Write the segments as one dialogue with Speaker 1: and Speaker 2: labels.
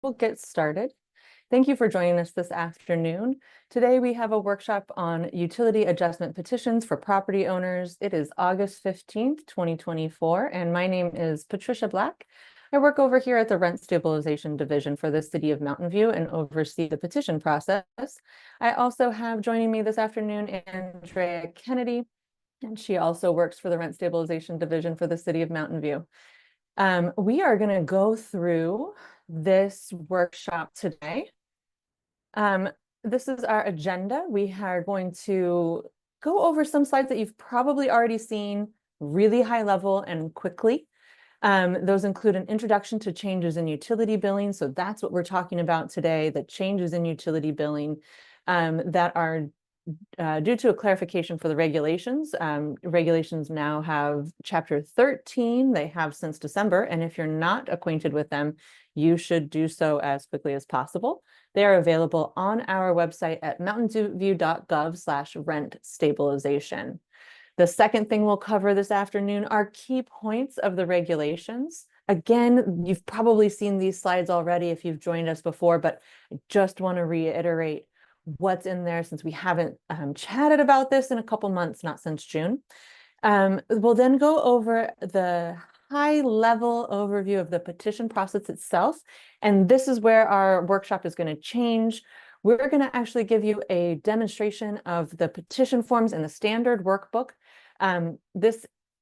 Speaker 1: We'll get started. Thank you for joining us this afternoon. Today we have a workshop on utility adjustment petitions for property owners. It is August 15th, 2024, and my name is Patricia Black. I work over here at the Rent Stabilization Division for the City of Mountain View and oversee the petition process. I also have joining me this afternoon Andrea Kennedy, and she also works for the Rent Stabilization Division for the City of Mountain View. We are going to go through this workshop today. This is our agenda. We are going to go over some slides that you've probably already seen really high level and quickly. Those include an introduction to changes in utility billing. So that's what we're talking about today, the changes in utility billing that are due to a clarification for the regulations. Regulations now have Chapter 13. They have since December. And if you're not acquainted with them, you should do so as quickly as possible. They are available on our website at mountainview.gov/rent stabilization. The second thing we'll cover this afternoon are key points of the regulations. Again, you've probably seen these slides already if you've joined us before, but I just want to reiterate what's in there since we haven't chatted about this in a couple months, not since June. We'll then go over the high-level overview of the petition process itself, and this is where our workshop is going to change. We're going to actually give you a demonstration of the petition forms in the standard workbook.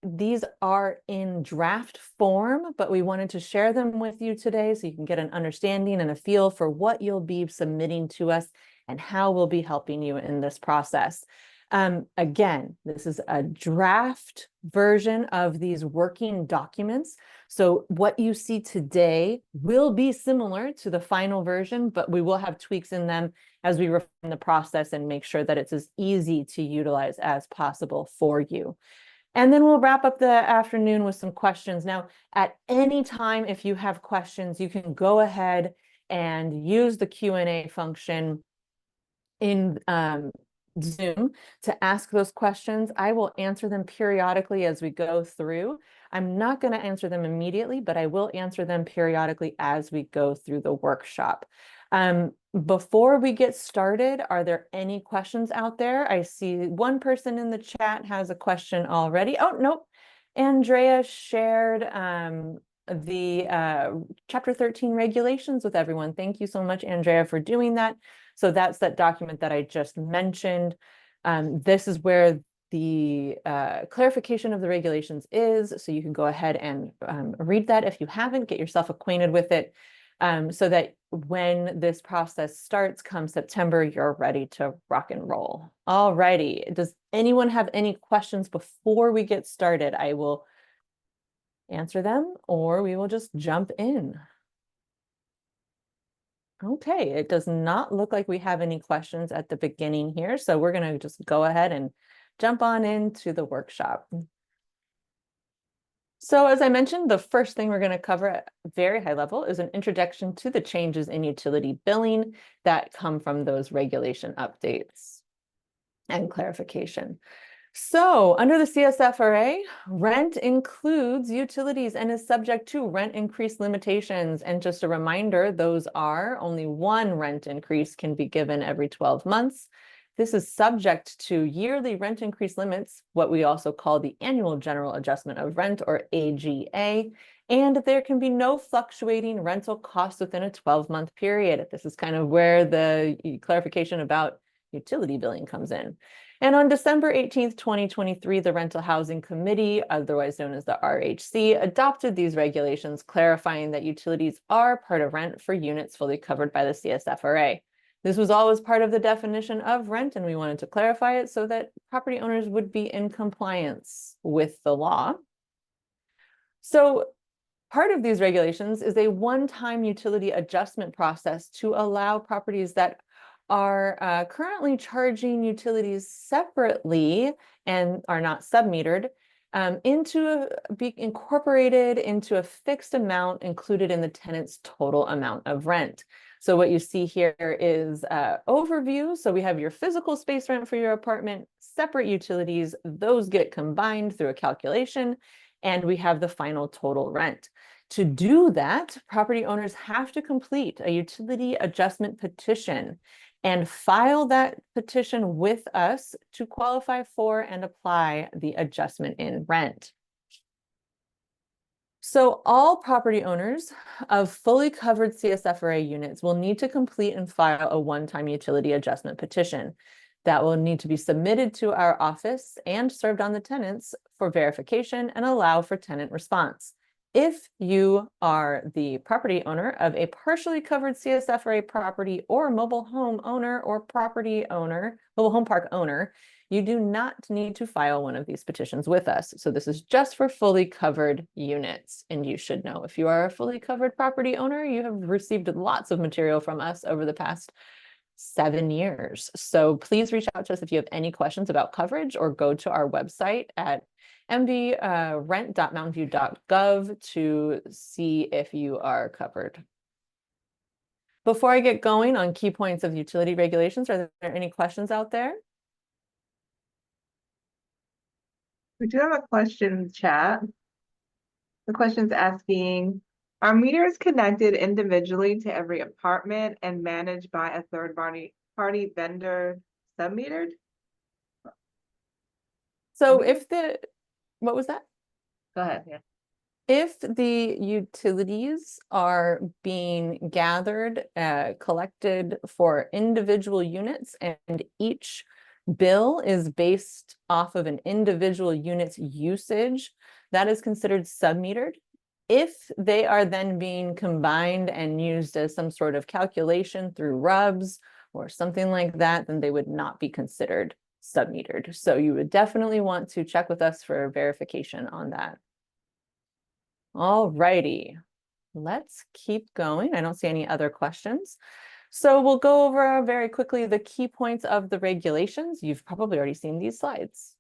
Speaker 1: These are in draft form, but we wanted to share them with you today so you can get an understanding and a feel for what you'll be submitting to us and how we'll be helping you in this process. Again, this is a draft version of these working documents. So what you see today will be similar to the final version, but we will have tweaks in them as we refine the process and make sure that it's as easy to utilize as possible for you. And then we'll wrap up the afternoon with some questions. Now, at any time, if you have questions, you can go ahead and use the Q&A function in Zoom to ask those questions. I will answer them periodically as we go through. I'm not going to answer them immediately, but I will answer them periodically as we go through the workshop. Before we get started, are there any questions out there? I see one person in the chat has a question already. Oh, nope. Andrea shared the Chapter 13 regulations with everyone. Thank you so much, Andrea, for doing that. So that's that document that I just mentioned. This is where the clarification of the regulations is. So you can go ahead and read that if you haven't, get yourself acquainted with it, so that when this process starts come September, you're ready to rock and roll. All righty. Does anyone have any questions before we get started? I will answer them or we will just jump in. Okay, it does not look like we have any questions at the beginning here, so we're going to just go ahead and jump on into the workshop. So as I mentioned, the first thing we're going to cover at very high level is an introduction to the changes in utility billing that come from those regulation updates and clarification. So under the CSFRA, rent includes utilities and is subject to rent increase limitations. And just a reminder, those are only one rent increase can be given every 12 months. This is subject to yearly rent increase limits, what we also call the Annual General Adjustment of Rent, or AGA, and there can be no fluctuating rental costs within a 12-month period. This is kind of where the clarification about utility billing comes in. And on December 18th, 2023, the Rental Housing Committee, otherwise known as the RHC, adopted these regulations clarifying that utilities are part of rent for units fully covered by the CSFRA. This was always part of the definition of rent, and we wanted to clarify it so that property owners would be in compliance with the law. So part of these regulations is a one-time utility adjustment process to allow properties that are currently charging utilities separately and are not submetered be incorporated into a fixed amount included in the tenant's total amount of rent. So what you see here is overview. So we have your physical space rent for your apartment, separate utilities, those get combined through a calculation, and we have the final total rent. To do that, property owners have to complete a utility adjustment petition and file that petition with us to qualify for and apply the adjustment in rent. So all property owners of fully covered CSFRA units will need to complete and file a one-time utility adjustment petition that will need to be submitted to our office and served on the tenants for verification and allow for tenant response. If you are the property owner of a partially covered CSFRA property or mobile home owner or property owner, mobile home park owner, you do not need to file one of these petitions with us. So this is just for fully covered units. And you should know, if you are a fully covered property owner, you have received lots of material from us over the past 7 years. So please reach out to us if you have any questions about coverage, or go to our website at mvrent.mountainview.gov to see if you are covered. Before I get going on key points of utility regulations, are there any questions out there?
Speaker 2: We do have a question in the chat. The question's asking, are meters connected individually to every apartment and managed by a third party vendor sub-metered?
Speaker 1: So if the, what was that?
Speaker 2: Go ahead, yeah.
Speaker 1: If the utilities are being gathered, collected for individual units, and each bill is based off of an individual unit's usage, that is considered sub-metered. If they are then being combined and used as some sort of calculation through RUBS or something like that, then they would not be considered sub-metered. So you would definitely want to check with us for verification on that. All righty, let's keep going. I don't see any other questions. So we'll go over very quickly the key points of the regulations. You've probably already seen these slides.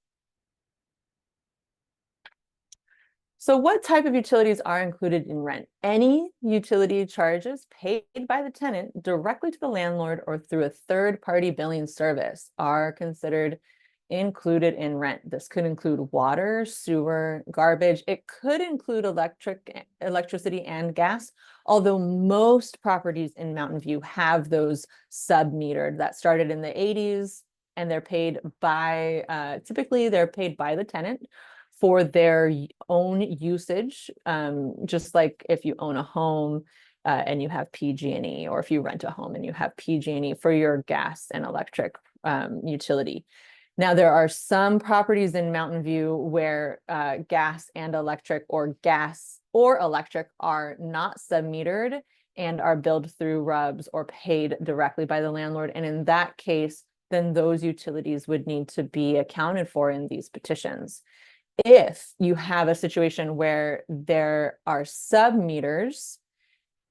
Speaker 1: So what type of utilities are included in rent? Any utility charges paid by the tenant directly to the landlord or through a third-party billing service are considered included in rent. This could include water, sewer, garbage. It could include electricity and gas, although most properties in Mountain View have those sub-metered. That started in the 80s, and they're paid by, typically they're paid by the tenant for their own usage, just like if you own a home and you have PG&E, or if you rent a home and you have PG&E for your gas and electric utility. Now, there are some properties in Mountain View where gas and electric, or gas or electric, are not sub-metered and are billed through RUBS or paid directly by the landlord. And in that case, then those utilities would need to be accounted for in these petitions. If you have a situation where there are sub-meters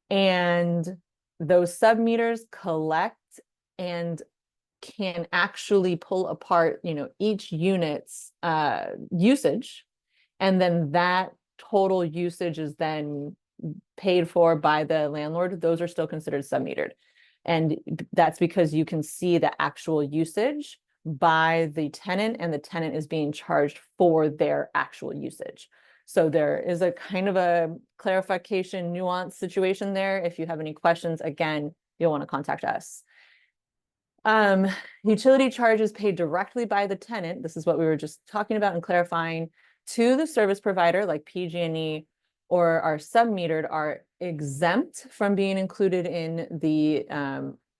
Speaker 1: and those sub-meters collect and can actually pull apart, each unit's usage, and then that total usage is then paid for by the landlord, those are still considered sub-metered. And that's because you can see the actual usage by the tenant, and the tenant is being charged for their actual usage. So there is a kind of a clarification, nuance situation there. If you have any questions, again, you'll want to contact us. Utility charges paid directly by the tenant, this is what we were just talking about and clarifying, to the service provider like PG&E or are sub-metered, are exempt from being included in the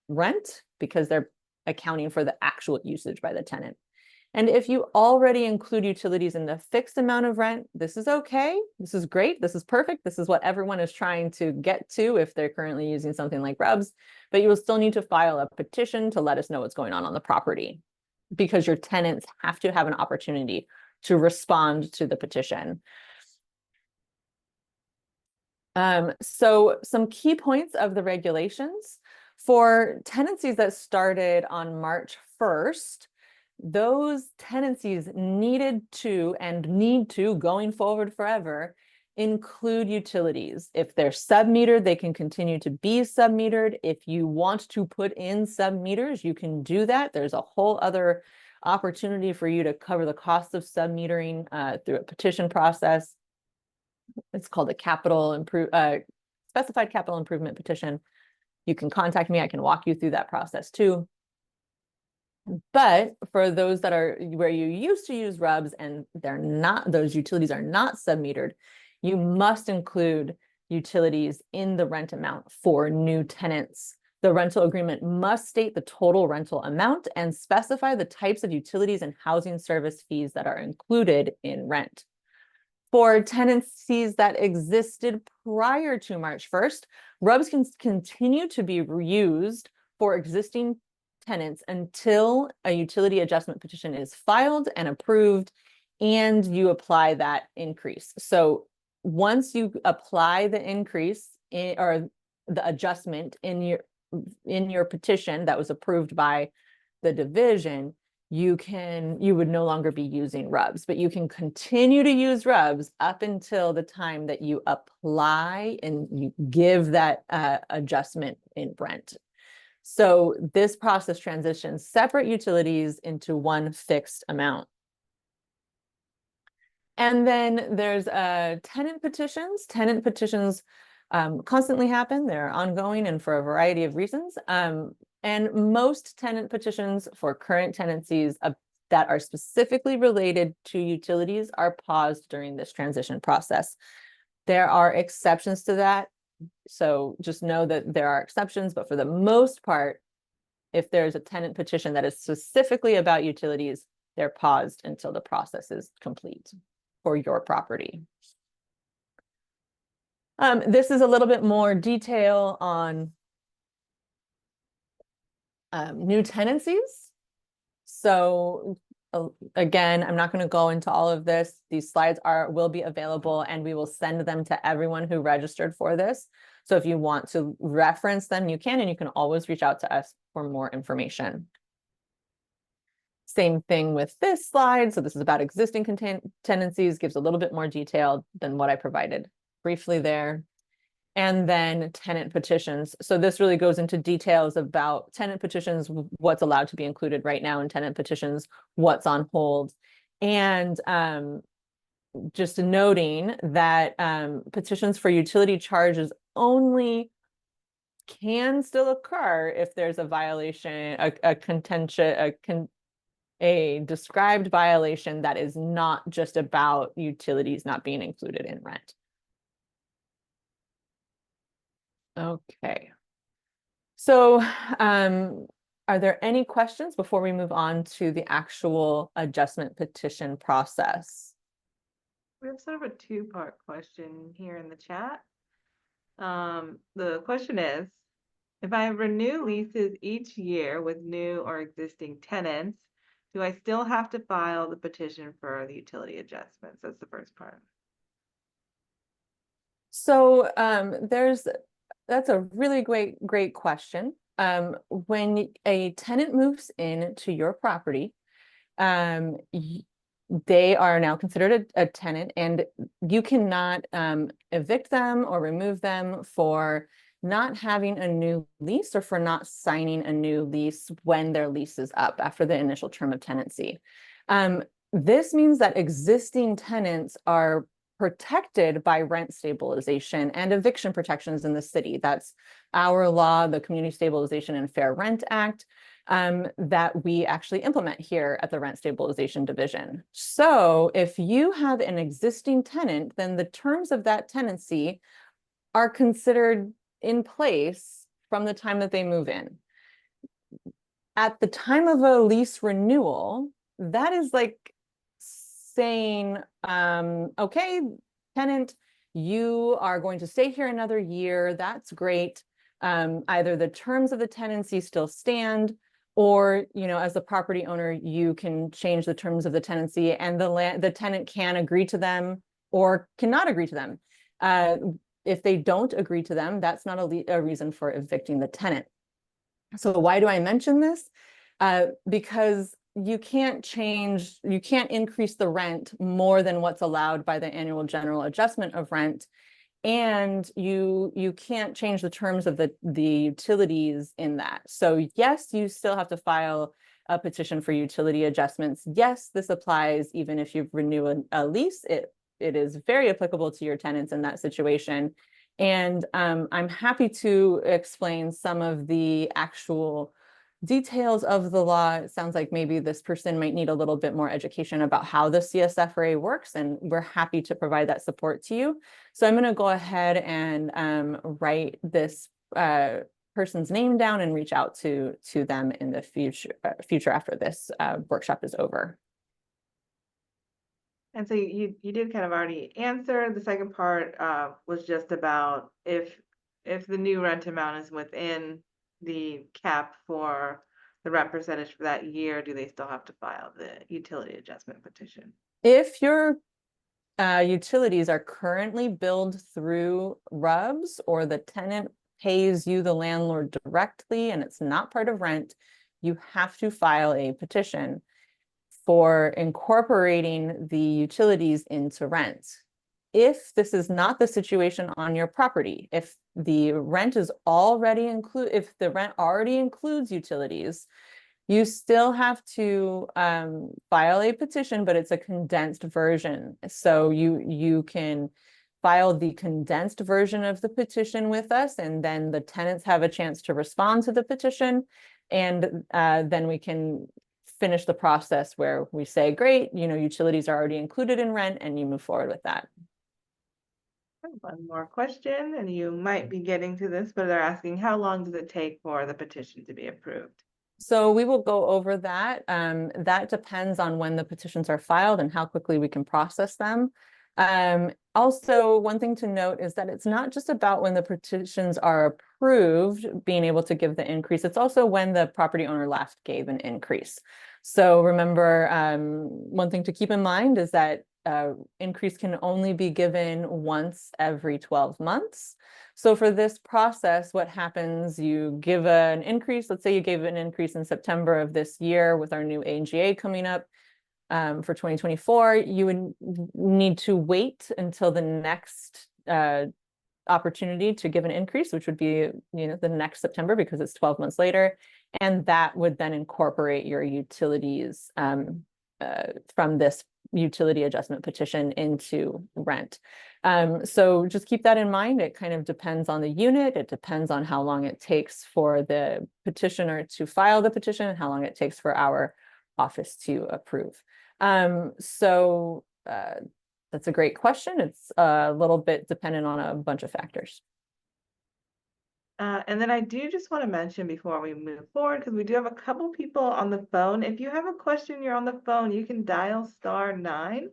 Speaker 1: rent because they're accounting for the actual usage by the tenant. And if you already include utilities in the fixed amount of rent, this is okay. This is great. This is perfect. This is what everyone is trying to get to if they're currently using something like RUBS, but you will still need to file a petition to let us know what's going on the property, because your tenants have to have an opportunity to respond to the petition. So some key points of the regulations for tenancies that started on March 1st, those tenancies needed to and need to, going forward forever, include utilities. If they're sub-metered, they can continue to be sub-metered. If you want to put in sub-meters, you can do that. There's a whole other opportunity for you to cover the cost of sub-metering through a petition process. it's called a specified capital improvement petition. You can contact me. I can walk you through that process too. But for those that are where you used to use RUBS and those utilities are not submetered, you must include utilities in the rent amount for new tenants. The rental agreement must state the total rental amount and specify the types of utilities and housing service fees that are included in rent. For tenancies that existed prior to March 1st, RUBS can continue to be reused for existing tenants until a utility adjustment petition is filed and approved, and you apply that increase. So once you apply the increase or the adjustment in your petition that was approved by the division, you would no longer be using RUBS, but you can continue to use RUBS up until the time that you apply and you give that adjustment in rent. So this process transitions separate utilities into one fixed amount. And then there's tenant petitions. Tenant petitions constantly happen. They're ongoing and for a variety of reasons. And most tenant petitions for current tenancies that are specifically related to utilities are paused during this transition process. There are exceptions to that. So just know that there are exceptions, but for the most part, if there's a tenant petition that is specifically about utilities, they're paused until the process is complete for your property. This is a little bit more detail on new tenancies. So again, I'm not going to go into all of this. These slides will be available and we will send them to everyone who registered for this. So if you want to reference them, you can, and you can always reach out to us for more information. Same thing with this slide. So this is about existing tenancies, gives a little bit more detail than what I provided briefly there. And then tenant petitions. So this really goes into details about tenant petitions, what's allowed to be included right now in tenant petitions, what's on hold. And just noting that petitions for utility charges only can still occur if there's a violation, a described violation that is not just about utilities not being included in rent. Okay. So are there any questions before we move on to the actual adjustment petition process?
Speaker 2: We have sort of a two-part question here in the chat. The question is, if I renew leases each year with new or existing tenants, do I still have to file the petition for the utility adjustments? That's the first part.
Speaker 1: So that's a really great question. When a tenant moves into your property, they are now considered a tenant, and you cannot evict them or remove them for not having a new lease or for not signing a new lease when their lease is up after the initial term of tenancy. This means that existing tenants are protected by rent stabilization and eviction protections in the city. That's our law, the Community Stabilization and Fair Rent Act, that we actually implement here at the Rent Stabilization Division. So if you have an existing tenant, then the terms of that tenancy are considered in place from the time that they move in. At the time of a lease renewal, that is like saying, okay, tenant, you are going to stay here another year. That's great. Either the terms of the tenancy still stand, or, as the property owner, you can change the terms of the tenancy, and the tenant can agree to them or cannot agree to them. If they don't agree to them, that's not a reason for evicting the tenant. So why do I mention this? Because you can't increase the rent more than what's allowed by the annual general adjustment of rent. And you can't change the terms of the utilities in that. So yes, you still have to file a petition for utility adjustments. Yes, this applies even if you renew a lease. It it is very applicable to your tenants in that situation. And I'm happy to explain some of the actual details of the law. It sounds like maybe this person might need a little bit more education about how the CSFRA works, and we're happy to provide that support to you. So I'm going to go ahead and write this person's name down and reach out to them in the future after this workshop is over.
Speaker 2: And so you did kind of already answer. The second part was just about if the new rent amount is within the cap for the rent percentage for that year, do they still have to file the utility adjustment petition?
Speaker 1: If your utilities are currently billed through RUBS, or the tenant pays you, the landlord, directly, and it's not part of rent, you have to file a petition for incorporating the utilities into rent. If this is not the situation on your property, if the rent is already if the rent already includes utilities, you still have to file a petition, but it's a condensed version. So you can file the condensed version of the petition with us, and then the tenants have a chance to respond to the petition, and then we can finish the process where we say, great, utilities are already included in rent, and you move forward with that.
Speaker 2: One more question, and you might be getting to this, but they're asking, how long does it take for the petition to be approved?
Speaker 1: So we will go over that. That depends on when the petitions are filed and how quickly we can process them. Also, one thing to note is that it's not just about when the petitions are approved, being able to give the increase. It's also when the property owner last gave an increase. So remember, one thing to keep in mind is that increase can only be given once every 12 months. So for this process, what happens, you give an increase. Let's say you gave an increase in September of this year with our new AGA coming up for 2024. You would need to wait until the next opportunity to give an increase, which would be the next September, because it's 12 months later. And that would then incorporate your utilities from this utility adjustment petition into rent. So just keep that in mind. It kind of depends on the unit. It depends on how long it takes for the petitioner to file the petition and how long it takes for our office to approve. So that's a great question. It's a little bit dependent on a bunch of factors.
Speaker 2: And then I do just want to mention before we move forward, because we do have a couple people on the phone. If you have a question, you're on the phone, you can dial *9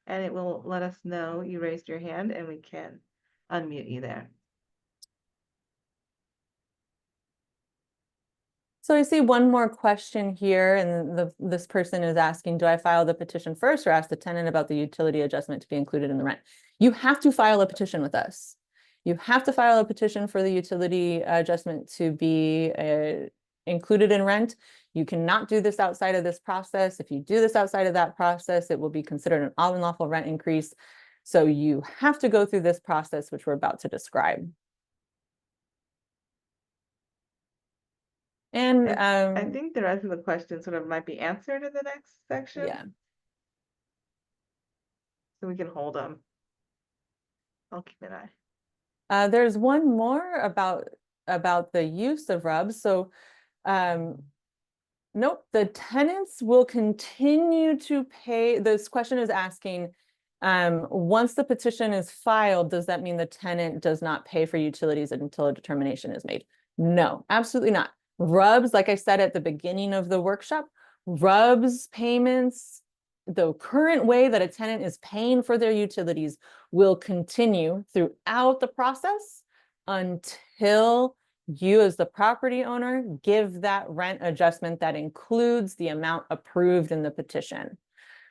Speaker 2: and it will let us know you raised your hand and we can unmute you there.
Speaker 1: So I see one more question here, and this person is asking, do I file the petition first or ask the tenant about the utility adjustment to be included in the rent? You have to file a petition with us. You have to file a petition for the utility adjustment to be included in rent. You cannot do this outside of this process. If you do this outside of that process, it will be considered an unlawful rent increase. So you have to go through this process, which we're about to describe. And
Speaker 2: I think the rest of the questions sort of might be answered in the next section.
Speaker 1: Yeah.
Speaker 2: So we can hold them. I'll keep an eye.
Speaker 1: There's one more about the use of RUBS. So nope, the tenants will continue to pay. This question is asking, once the petition is filed, does that mean the tenant does not pay for utilities until a determination is made? No, absolutely not. RUBS, like I said at the beginning of the workshop, RUBS payments, the current way that a tenant is paying for their utilities, will continue throughout the process until you, as the property owner, give that rent adjustment that includes the amount approved in the petition.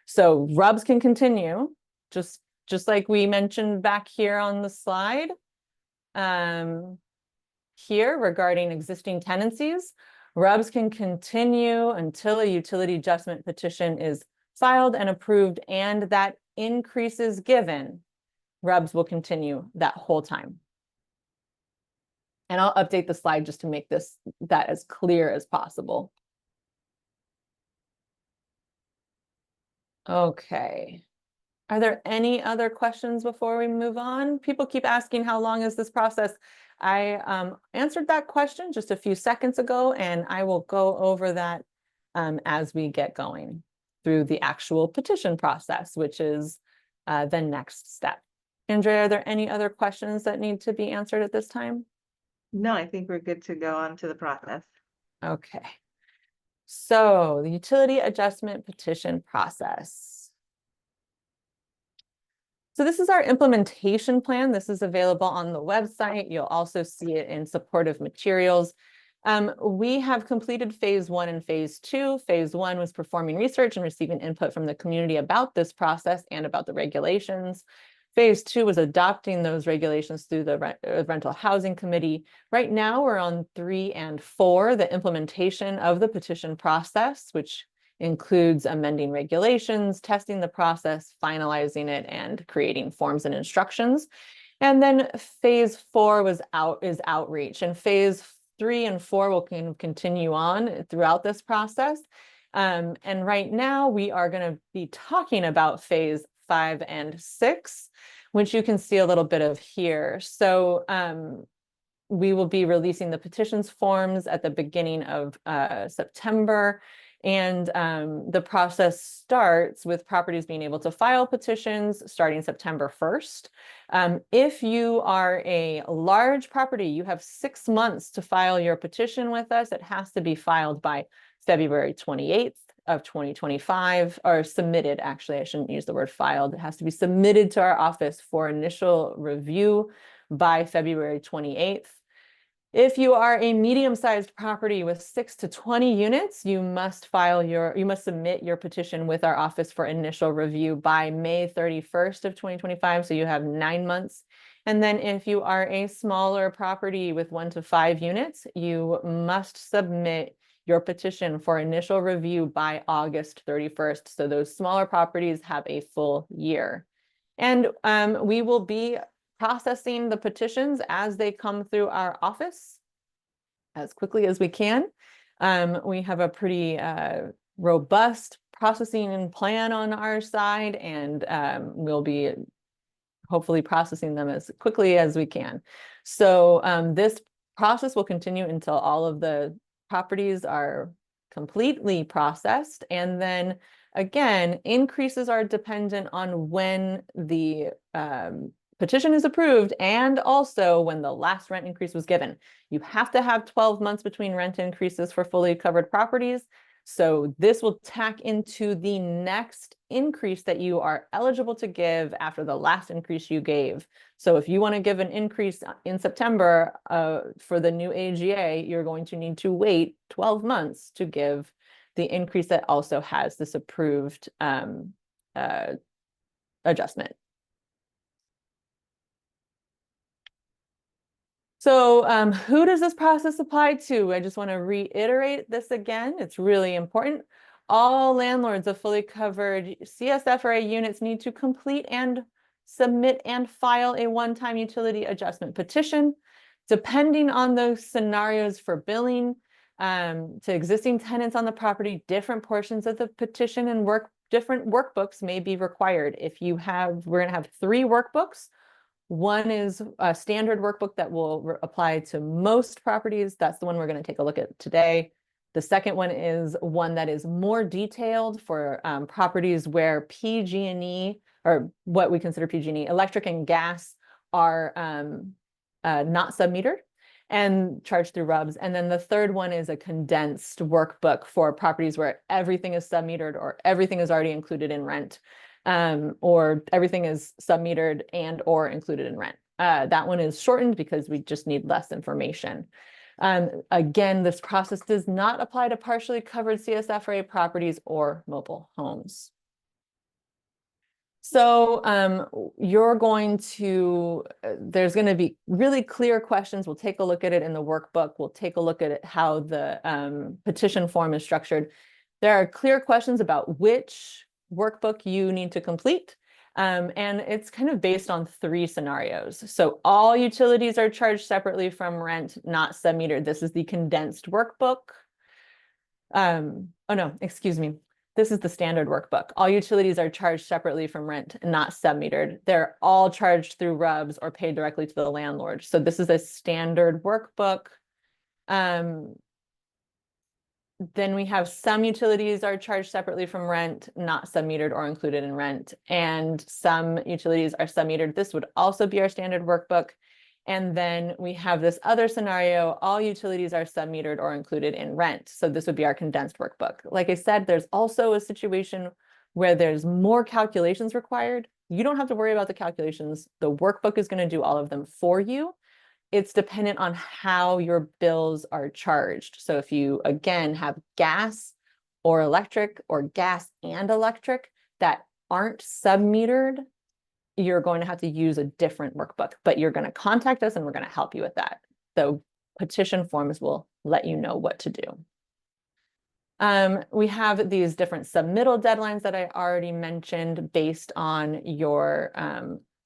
Speaker 1: So RUBS can continue, just like we mentioned back here on the slide. Here regarding existing tenancies, RUBS can continue until a utility adjustment petition is filed and approved, and that increase is given. RUBS will continue that whole time. And I'll update the slide just to make that as clear as possible. Okay. Are there any other questions before we move on? People keep asking, how long is this process? I answered that question just a few seconds ago, and I will go over that as we get going through the actual petition process, which is the next step. Andrea, are there any other questions that need to be answered at this time?
Speaker 2: No, I think we're good to go on to the process.
Speaker 1: Okay. So the utility adjustment petition process. So this is our implementation plan. This is available on the website. You'll also see it in supportive materials. We have completed phase 1 and phase 2. Phase 1 was performing research and receiving input from the community about this process and about the regulations. Phase 2 was adopting those regulations through the Rental Housing Committee. Right now, we're on 3 and 4, the implementation of the petition process, which includes amending regulations, testing the process, finalizing it, and creating forms and instructions. And then phase 4 is outreach, and phase 3 and 4 will continue on throughout this process. And right now we are going to be talking about phase 5 and 6, which you can see a little bit of here. So we will be releasing the petitions forms at the beginning of September. And the process starts with properties being able to file petitions starting September 1st. If you are a large property, you have 6 months to file your petition with us. It has to be filed by February 28th of 2025, or submitted, actually, I shouldn't use the word filed. It has to be submitted to our office for initial review by February 28th. If you are a medium-sized property with 6 to 20 units, you must submit your petition with our office for initial review by May 31st of 2025. So you have 9 months. And then if you are a smaller property with 1 to 5 units, you must submit your petition for initial review by August 31st. So those smaller properties have a full year. And we will be processing the petitions as they come through our office as quickly as we can. We have a pretty robust processing and plan on our side, and we'll be hopefully processing them as quickly as we can. So this process will continue until all of the properties are completely processed. And then again, increases are dependent on when the petition is approved and also when the last rent increase was given. You have to have 12 months between rent increases for fully covered properties. So this will tack into the next increase that you are eligible to give after the last increase you gave. So if you want to give an increase in September for the new AGA, you're going to need to wait 12 months to give the increase that also has this approved adjustment. So who does this process apply to? I just want to reiterate this again. It's really important. All landlords of fully covered CSFRA units need to complete and submit and file a one-time utility adjustment petition. Depending on those scenarios for billing to existing tenants on the property, different portions of the petition and different workbooks may be required. We're going to have 3 workbooks. One is a standard workbook that will apply to most properties. That's the one we're going to take a look at today. The second one is one that is more detailed for properties where PG&E, or what we consider PG&E, electric and gas, are not submetered and charged through RUBS. And then the third one is a condensed workbook for properties where everything is submetered or everything is already included in rent. Or everything is submetered and or included in rent. That one is shortened because we just need less information. Again, this process does not apply to partially covered CSFRA properties or mobile homes. So there's going to be really clear questions. We'll take a look at it in the workbook. We'll take a look at it, how the petition form is structured. There are clear questions about which workbook you need to complete. And it's kind of based on 3 scenarios. So all utilities are charged separately from rent, not submetered. This is the condensed workbook. Oh no, excuse me. This is the standard workbook. All utilities are charged separately from rent, not sub-metered. They're all charged through RUBS or paid directly to the landlord. So this is a standard workbook. Then we have some utilities are charged separately from rent, not sub-metered or included in rent. And some utilities are sub-metered. This would also be our standard workbook. And then we have this other scenario, all utilities are sub-metered or included in rent. So this would be our condensed workbook. Like I said, there's also a situation where there's more calculations required. You don't have to worry about the calculations. The workbook is going to do all of them for you. It's dependent on how your bills are charged. So if you, again, have gas or electric or gas and electric that aren't sub-metered, you're going to have to use a different workbook, but you're going to contact us and we're going to help you with that. So petition forms will let you know what to do. We have these different submittal deadlines that I already mentioned based on your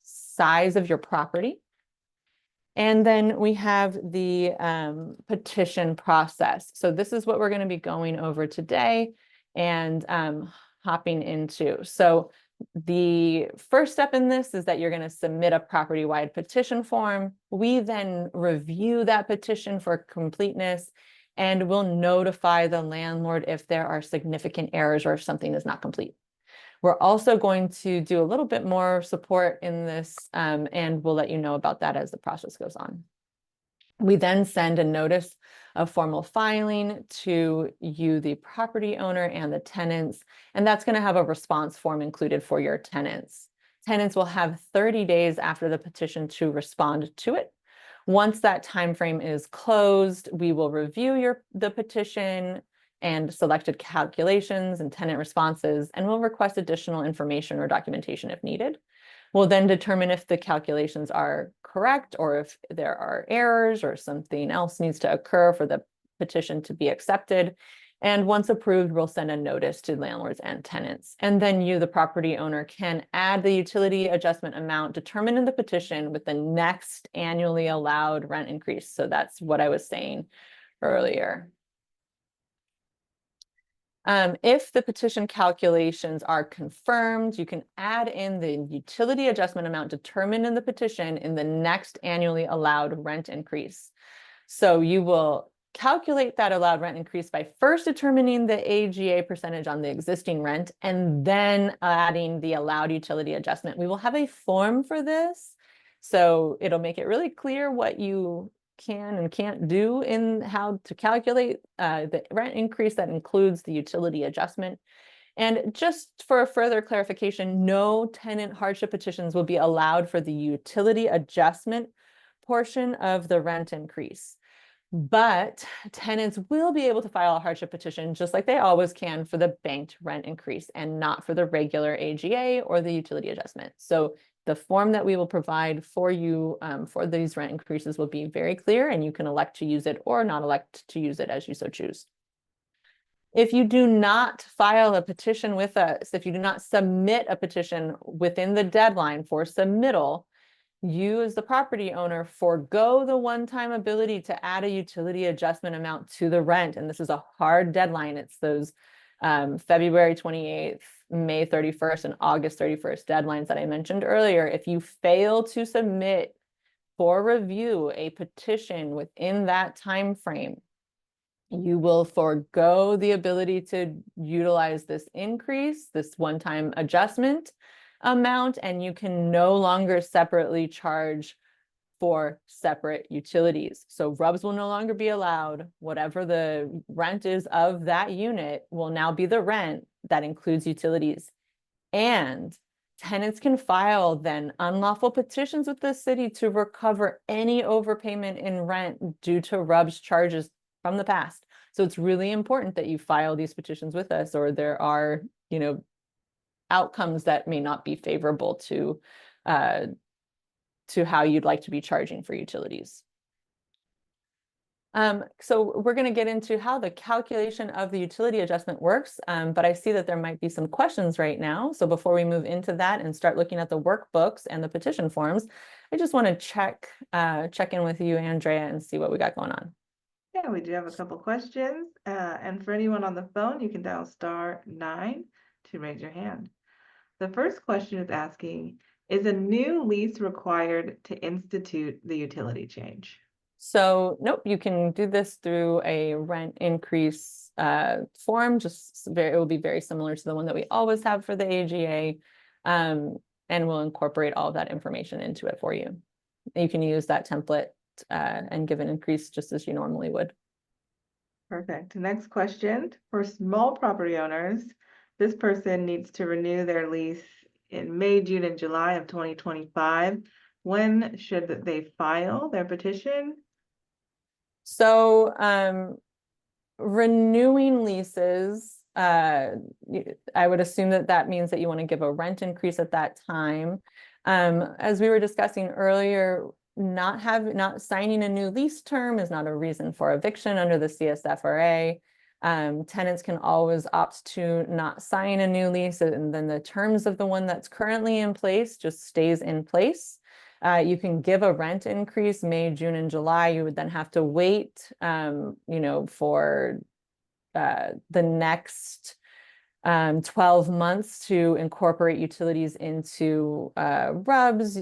Speaker 1: size of your property. And then we have the petition process. So this is what we're going to be going over today and hopping into. So the first step in this is that you're going to submit a property-wide petition form. We then review that petition for completeness and we'll notify the landlord if there are significant errors or if something is not complete. We're also going to do a little bit more support in this, and we'll let you know about that as the process goes on. We then send a notice of formal filing to you, the property owner, and the tenants, and that's going to have a response form included for your tenants. Tenants will have 30 days after the petition to respond to it. Once that time frame is closed, we will review the petition and selected calculations and tenant responses, and we'll request additional information or documentation if needed. We'll then determine if the calculations are correct or if there are errors or something else needs to occur for the petition to be accepted. And once approved, we'll send a notice to landlords and tenants. And then you, the property owner, can add the utility adjustment amount determined in the petition with the next annually allowed rent increase. So that's what I was saying earlier. If the petition calculations are confirmed, you can add in the utility adjustment amount determined in the petition in the next annually allowed rent increase. So you will calculate that allowed rent increase by first determining the AGA percentage on the existing rent and then adding the allowed utility adjustment. We will have a form for this, so it'll make it really clear what you can and can't do in how to calculate the rent increase that includes the utility adjustment. And just for further clarification, no tenant hardship petitions will be allowed for the utility adjustment portion of the rent increase. But tenants will be able to file a hardship petition just like they always can for the banked rent increase and not for the regular AGA or the utility adjustment. So the form that we will provide for you for these rent increases will be very clear, and you can elect to use it or not elect to use it as you so choose. If you do not file a petition with us, if you do not submit a petition within the deadline for submittal, you as the property owner forego the one-time ability to add a utility adjustment amount to the rent. And this is a hard deadline. It's those February 28th, May 31st, and August 31st deadlines that I mentioned earlier. If you fail to submit for review a petition within that time frame, you will forego the ability to utilize this increase, this one-time adjustment amount, and you can no longer separately charge for separate utilities. So RUBS will no longer be allowed. Whatever the rent is of that unit will now be the rent that includes utilities. And tenants can file then unlawful petitions with the city to recover any overpayment in rent due to RUBS charges from the past. So it's really important that you file these petitions with us, or there are, outcomes that may not be favorable to how you'd like to be charging for utilities. So we're going to get into how the calculation of the utility adjustment works, but I see that there might be some questions right now. So before we move into that and start looking at the workbooks and the petition forms, I just want to check in with you, Andrea, and see what we got going on.
Speaker 2: Yeah, we do have a couple questions. And for anyone on the phone, you can dial *9 to raise your hand. The first question is asking, is a new lease required to institute the utility change?
Speaker 1: So nope, you can do this through a rent increase form. It will be very similar to the one that we always have for the AGA, and we'll incorporate all of that information into it for you. You can use that template and give an increase just as you normally would.
Speaker 2: Perfect. Next question. For small property owners, this person needs to renew their lease in May, June, and July of 2025. When should they file their petition?
Speaker 1: So renewing leases, I would assume that that means that you want to give a rent increase at that time. As we were discussing earlier, not signing a new lease term is not a reason for eviction under the CSFRA. Tenants can always opt to not sign a new lease, and then the terms of the one that's currently in place just stays in place. You can give a rent increase May, June, and July. You would then have to wait, for the next 12 months to incorporate utilities into RUBS,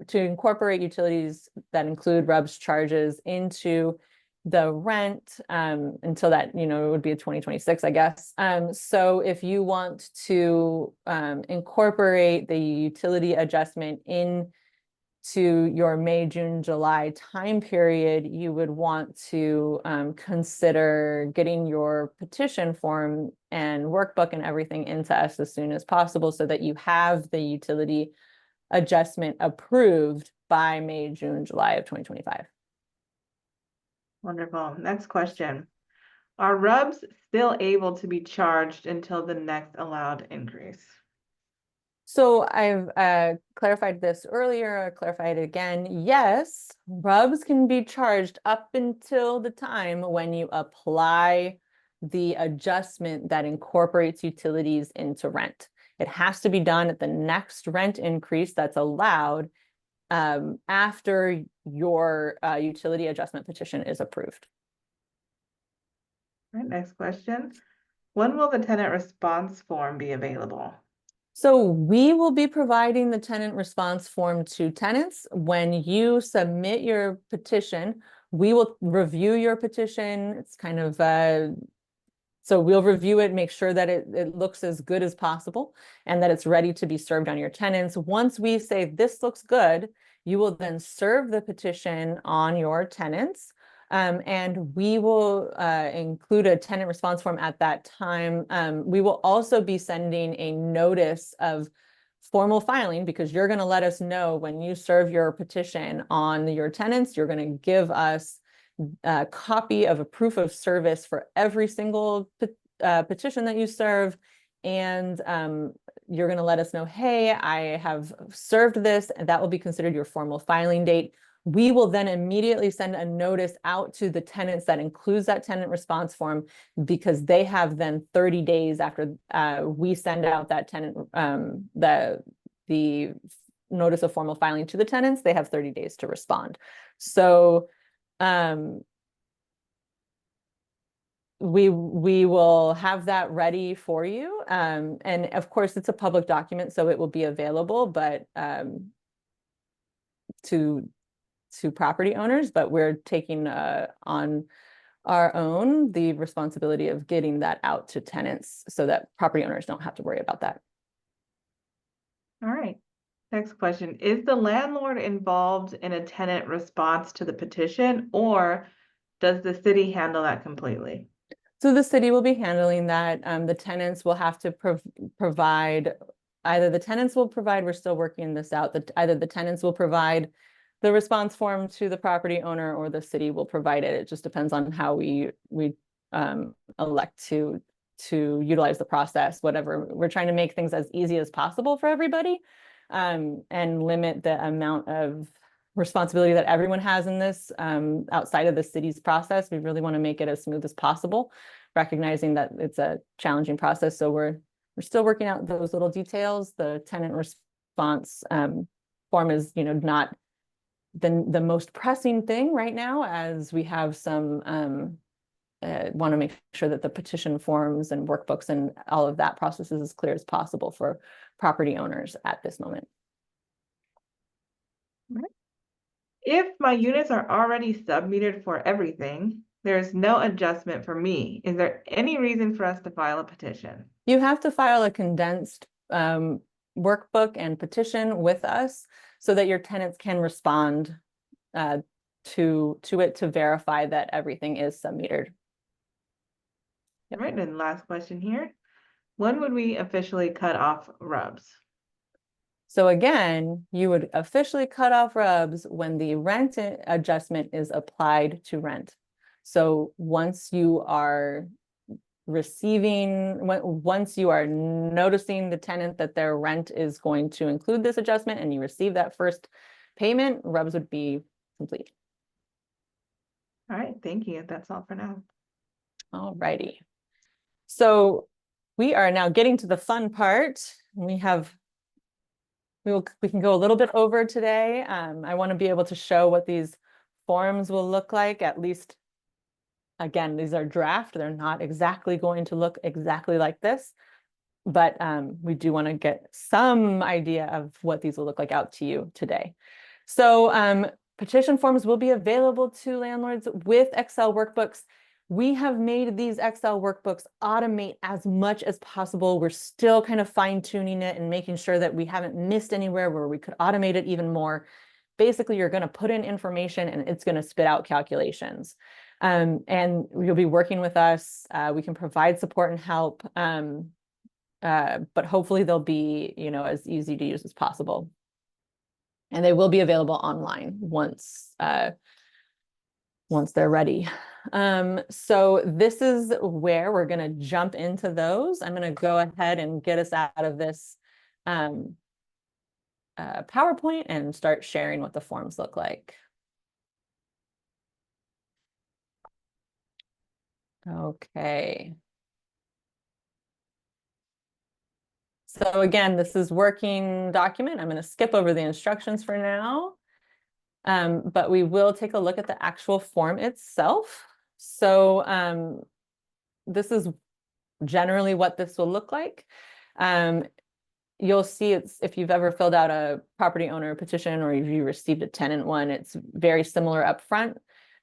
Speaker 1: to incorporate utilities that include RUBS charges into the rent until that, it would be a 2026, I guess. So if you want to incorporate the utility adjustment in to your May, June, July time period, you would want to consider getting your petition form and workbook and everything into us as soon as possible so that you have the utility adjustment approved by May, June, July of 2025.
Speaker 2: Wonderful. Next question. Are RUBS still able to be charged until the next allowed increase?
Speaker 1: So I've clarified this earlier, clarified it again. Yes, RUBS can be charged up until the time when you apply the adjustment that incorporates utilities into rent. It has to be done at the next rent increase that's allowed after your utility adjustment petition is approved.
Speaker 2: All right, next question. When will the tenant response form be available?
Speaker 1: So we will be providing the tenant response form to tenants. When you submit your petition, we will review your petition. It's kind of so we'll review it, make sure that it looks as good as possible and that it's ready to be served on your tenants. Once we say this looks good, you will then serve the petition on your tenants. And we will include a tenant response form at that time. We will also be sending a notice of formal filing because you're going to let us know when you serve your petition on your tenants. You're going to give us a copy of a proof of service for every single petition that you serve. And you're going to let us know, hey, I have served this, and that will be considered your formal filing date. We will then immediately send a notice out to the tenants that includes that tenant response form because they have then 30 days after we send out that tenant, the notice of formal filing to the tenants, they have 30 days to respond. So we will have that ready for you. And of course, it's a public document, so it will be available, but to property owners, but we're taking on our own the responsibility of getting that out to tenants so that property owners don't have to worry about that.
Speaker 2: All right. Next question. Is the landlord involved in a tenant response to the petition, or does the city handle that completely?
Speaker 1: So the city will be handling that. The tenants will have to provide, either the tenants will provide, we're still working this out, either the tenants will provide the response form to the property owner or the city will provide it. It just depends on how we elect to utilize the process, whatever. We're trying to make things as easy as possible for everybody and limit the amount of responsibility that everyone has in this outside of the city's process. We really want to make it as smooth as possible, recognizing that it's a challenging process. So we're still working out those little details. The tenant response form is, not the most pressing thing right now, as we have some want to make sure that the petition forms and workbooks and all of that process is as clear as possible for property owners at this moment.
Speaker 2: If my units are already sub-metered for everything, there's no adjustment for me. Is there any reason for us to file a petition?
Speaker 1: You have to file a condensed workbook and petition with us so that your tenants can respond to it to verify that everything is sub-metered.
Speaker 2: All right, and last question here. When would we officially cut off RUBS?
Speaker 1: So again, you would officially cut off RUBS when the rent adjustment is applied to rent. So once you are once you are noticing the tenant that their rent is going to include this adjustment and you receive that first payment, RUBS would be complete.
Speaker 2: All right, thank you. That's all for now.
Speaker 1: All righty. So we are now getting to the fun part. We can go a little bit over today. I want to be able to show what these forms will look like. At least, again, these are draft. They're not exactly going to look exactly like this, but we do want to get some idea of what these will look like out to you today. So petition forms will be available to landlords with Excel workbooks. We have made these Excel workbooks automate as much as possible. We're still kind of fine-tuning it and making sure that we haven't missed anywhere where we could automate it even more. Basically, you're going to put in information and it's going to spit out calculations. And you'll be working with us. We can provide support and help, but hopefully they'll be, as easy to use as possible. And they will be available online once they're ready. So this is where we're going to jump into those. I'm going to go ahead and get us out of this PowerPoint and start sharing what the forms look like. Okay. So again, this is working document. I'm going to skip over the instructions for now. But we will take a look at the actual form itself. So this is generally what this will look like. You'll see if you've ever filled out a property owner petition or if you received a tenant one, it's very similar up front.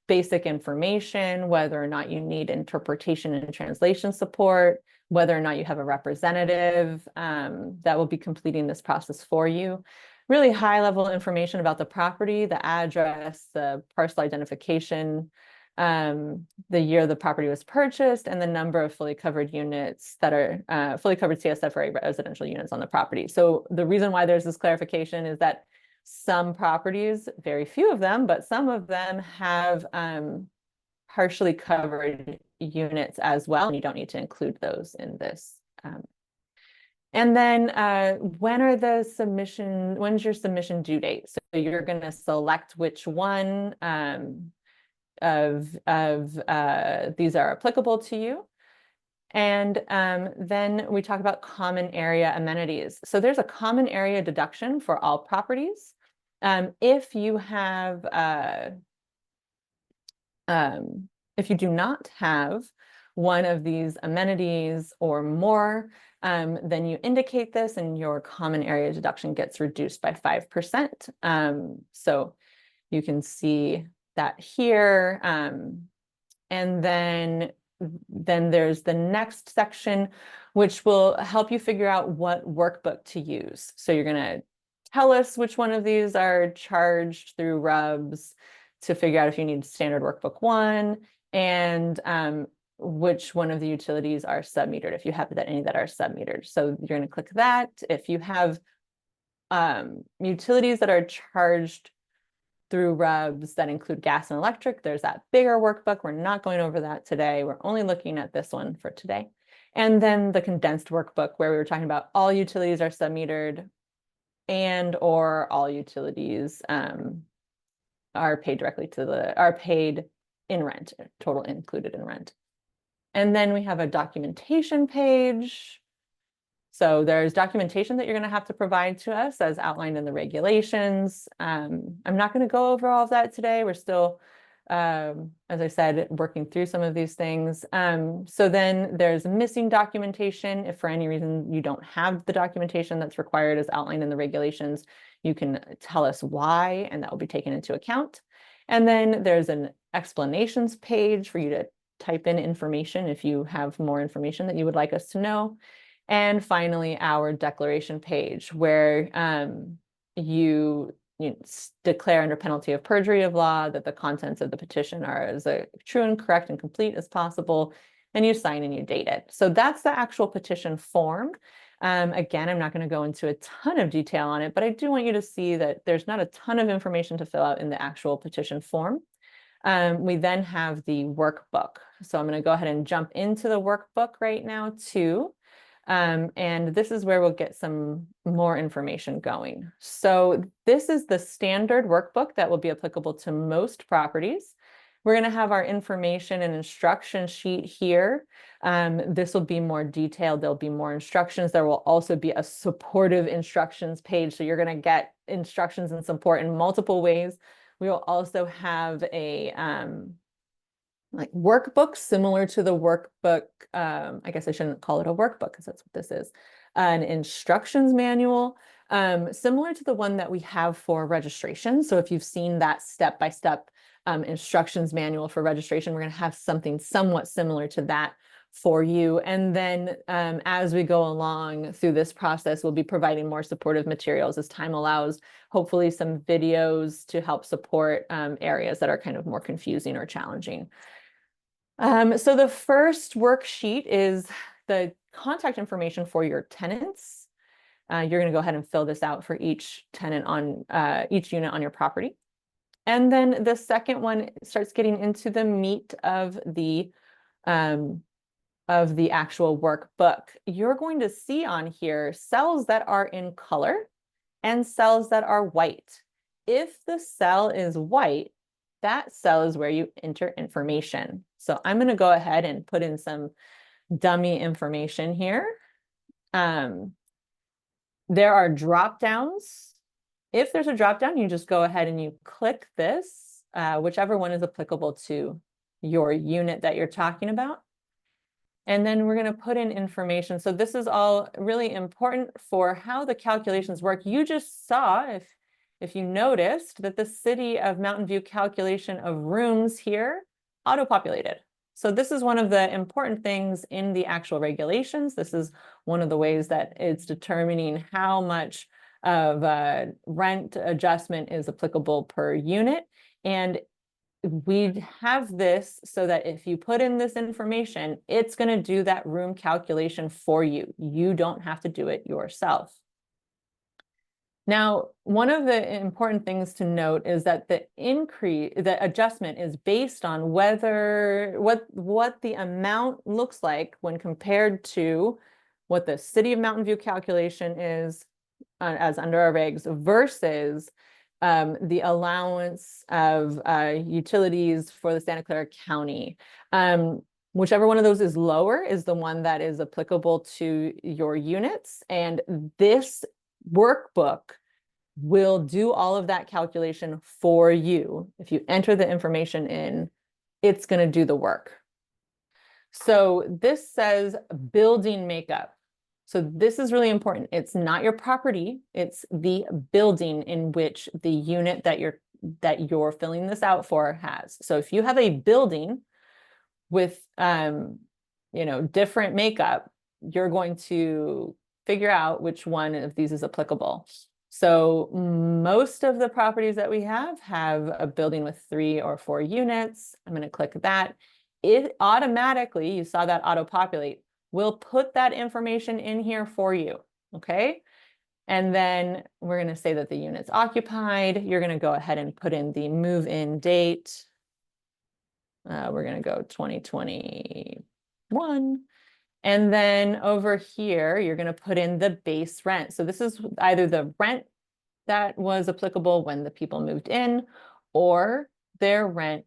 Speaker 1: Basic information, whether or not you need interpretation and translation support, whether or not you have a representative that will be completing this process for you. Really high level information about the property, the address, the parcel identification, the year the property was purchased, and the number of fully covered units that are fully covered CSFRA residential units on the property. So the reason why there's this clarification is that some properties, very few of them, but some of them have partially covered units as well, and you don't need to include those in this. And then when's your submission due date? So you're going to select which one of these are applicable to you. And then we talk about common area amenities. So there's a common area deduction for all properties. If you do not have one of these amenities or more, then you indicate this and your common area deduction gets reduced by 5%. So you can see that here. And then there's the next section, which will help you figure out what workbook to use. So you're going to tell us which one of these are charged through RUBS to figure out if you need standard workbook 1, and which one of the utilities are sub-metered, if you have any that are sub-metered. So you're going to click that. If you have utilities that are charged through RUBS that include gas and electric, there's that bigger workbook. We're not going over that today. We're only looking at this one for today. And then the condensed workbook, where we were talking about all utilities are sub-metered and or all utilities are paid directly are paid in rent, total included in rent. And then we have a documentation page. So there's documentation that you're going to have to provide to us as outlined in the regulations. I'm not going to go over all of that today. We're still, as I said, working through some of these things. So then there's missing documentation. If for any reason you don't have the documentation that's required as outlined in the regulations, you can tell us why, and that will be taken into account. And then there's an explanations page for you to type in information if you have more information that you would like us to know. And finally, our declaration page where you declare under penalty of perjury of law that the contents of the petition are as true and correct and complete as possible, and you sign and you date it. So that's the actual petition form. Again, I'm not going to go into a ton of detail on it, but I do want you to see that there's not a ton of information to fill out in the actual petition form. We then have the workbook. So I'm going to go ahead and jump into the workbook right now too. And this is where we'll get some more information going. So this is the standard workbook that will be applicable to most properties. We're going to have our information and instruction sheet here. This will be more detailed. There'll be more instructions. There will also be a supportive instructions page. So you're going to get instructions and support in multiple ways. We will also have a like workbook similar to the workbook. I guess I shouldn't call it a workbook because that's what this is. An instructions manual, similar to the one that we have for registration. So if you've seen that step-by-step instructions manual for registration, we're going to have something somewhat similar to that for you. And then as we go along through this process, we'll be providing more supportive materials as time allows, hopefully some videos to help support areas that are kind of more confusing or challenging. So the first worksheet is the contact information for your tenants. You're going to go ahead and fill this out for each tenant on each unit on your property. And then the second one starts getting into the meat of the actual workbook. You're going to see on here cells that are in color and cells that are white. If the cell is white, that cell is where you enter information. So I'm going to go ahead and put in some dummy information here. There are drop downs. If there's a drop down, you just go ahead and you click this, whichever one is applicable to your unit that you're talking about. And then we're going to put in information. So this is all really important for how the calculations work. You just saw, if you noticed, that the City of Mountain View calculation of rooms here auto-populated. So this is one of the important things in the actual regulations. This is one of the ways that it's determining how much of rent adjustment is applicable per unit. And we have this so that if you put in this information, it's going to do that room calculation for you. You don't have to do it yourself. Now, one of the important things to note is that the adjustment is based on what the amount looks like when compared to what the City of Mountain View calculation is as under our regs versus the allowance of utilities for the Santa Clara County. Whichever one of those is lower is the one that is applicable to your units. And this workbook will do all of that calculation for you. If you enter the information in, it's going to do the work. So this says building makeup. So this is really important. It's not your property, it's the building in which the unit that you're filling this out for has. So if you have a building with different makeup, you're going to figure out which one of these is applicable. So most of the properties that we have a building with 3 or 4 units. I'm going to click that. It automatically, you saw that auto-populate, will put that information in here for you, okay? And then we're going to say that the unit's occupied. You're going to go ahead and put in the move-in date. We're going to go 2021. And then over here, you're going to put in the base rent. So this is either the rent that was applicable when the people moved in or their rent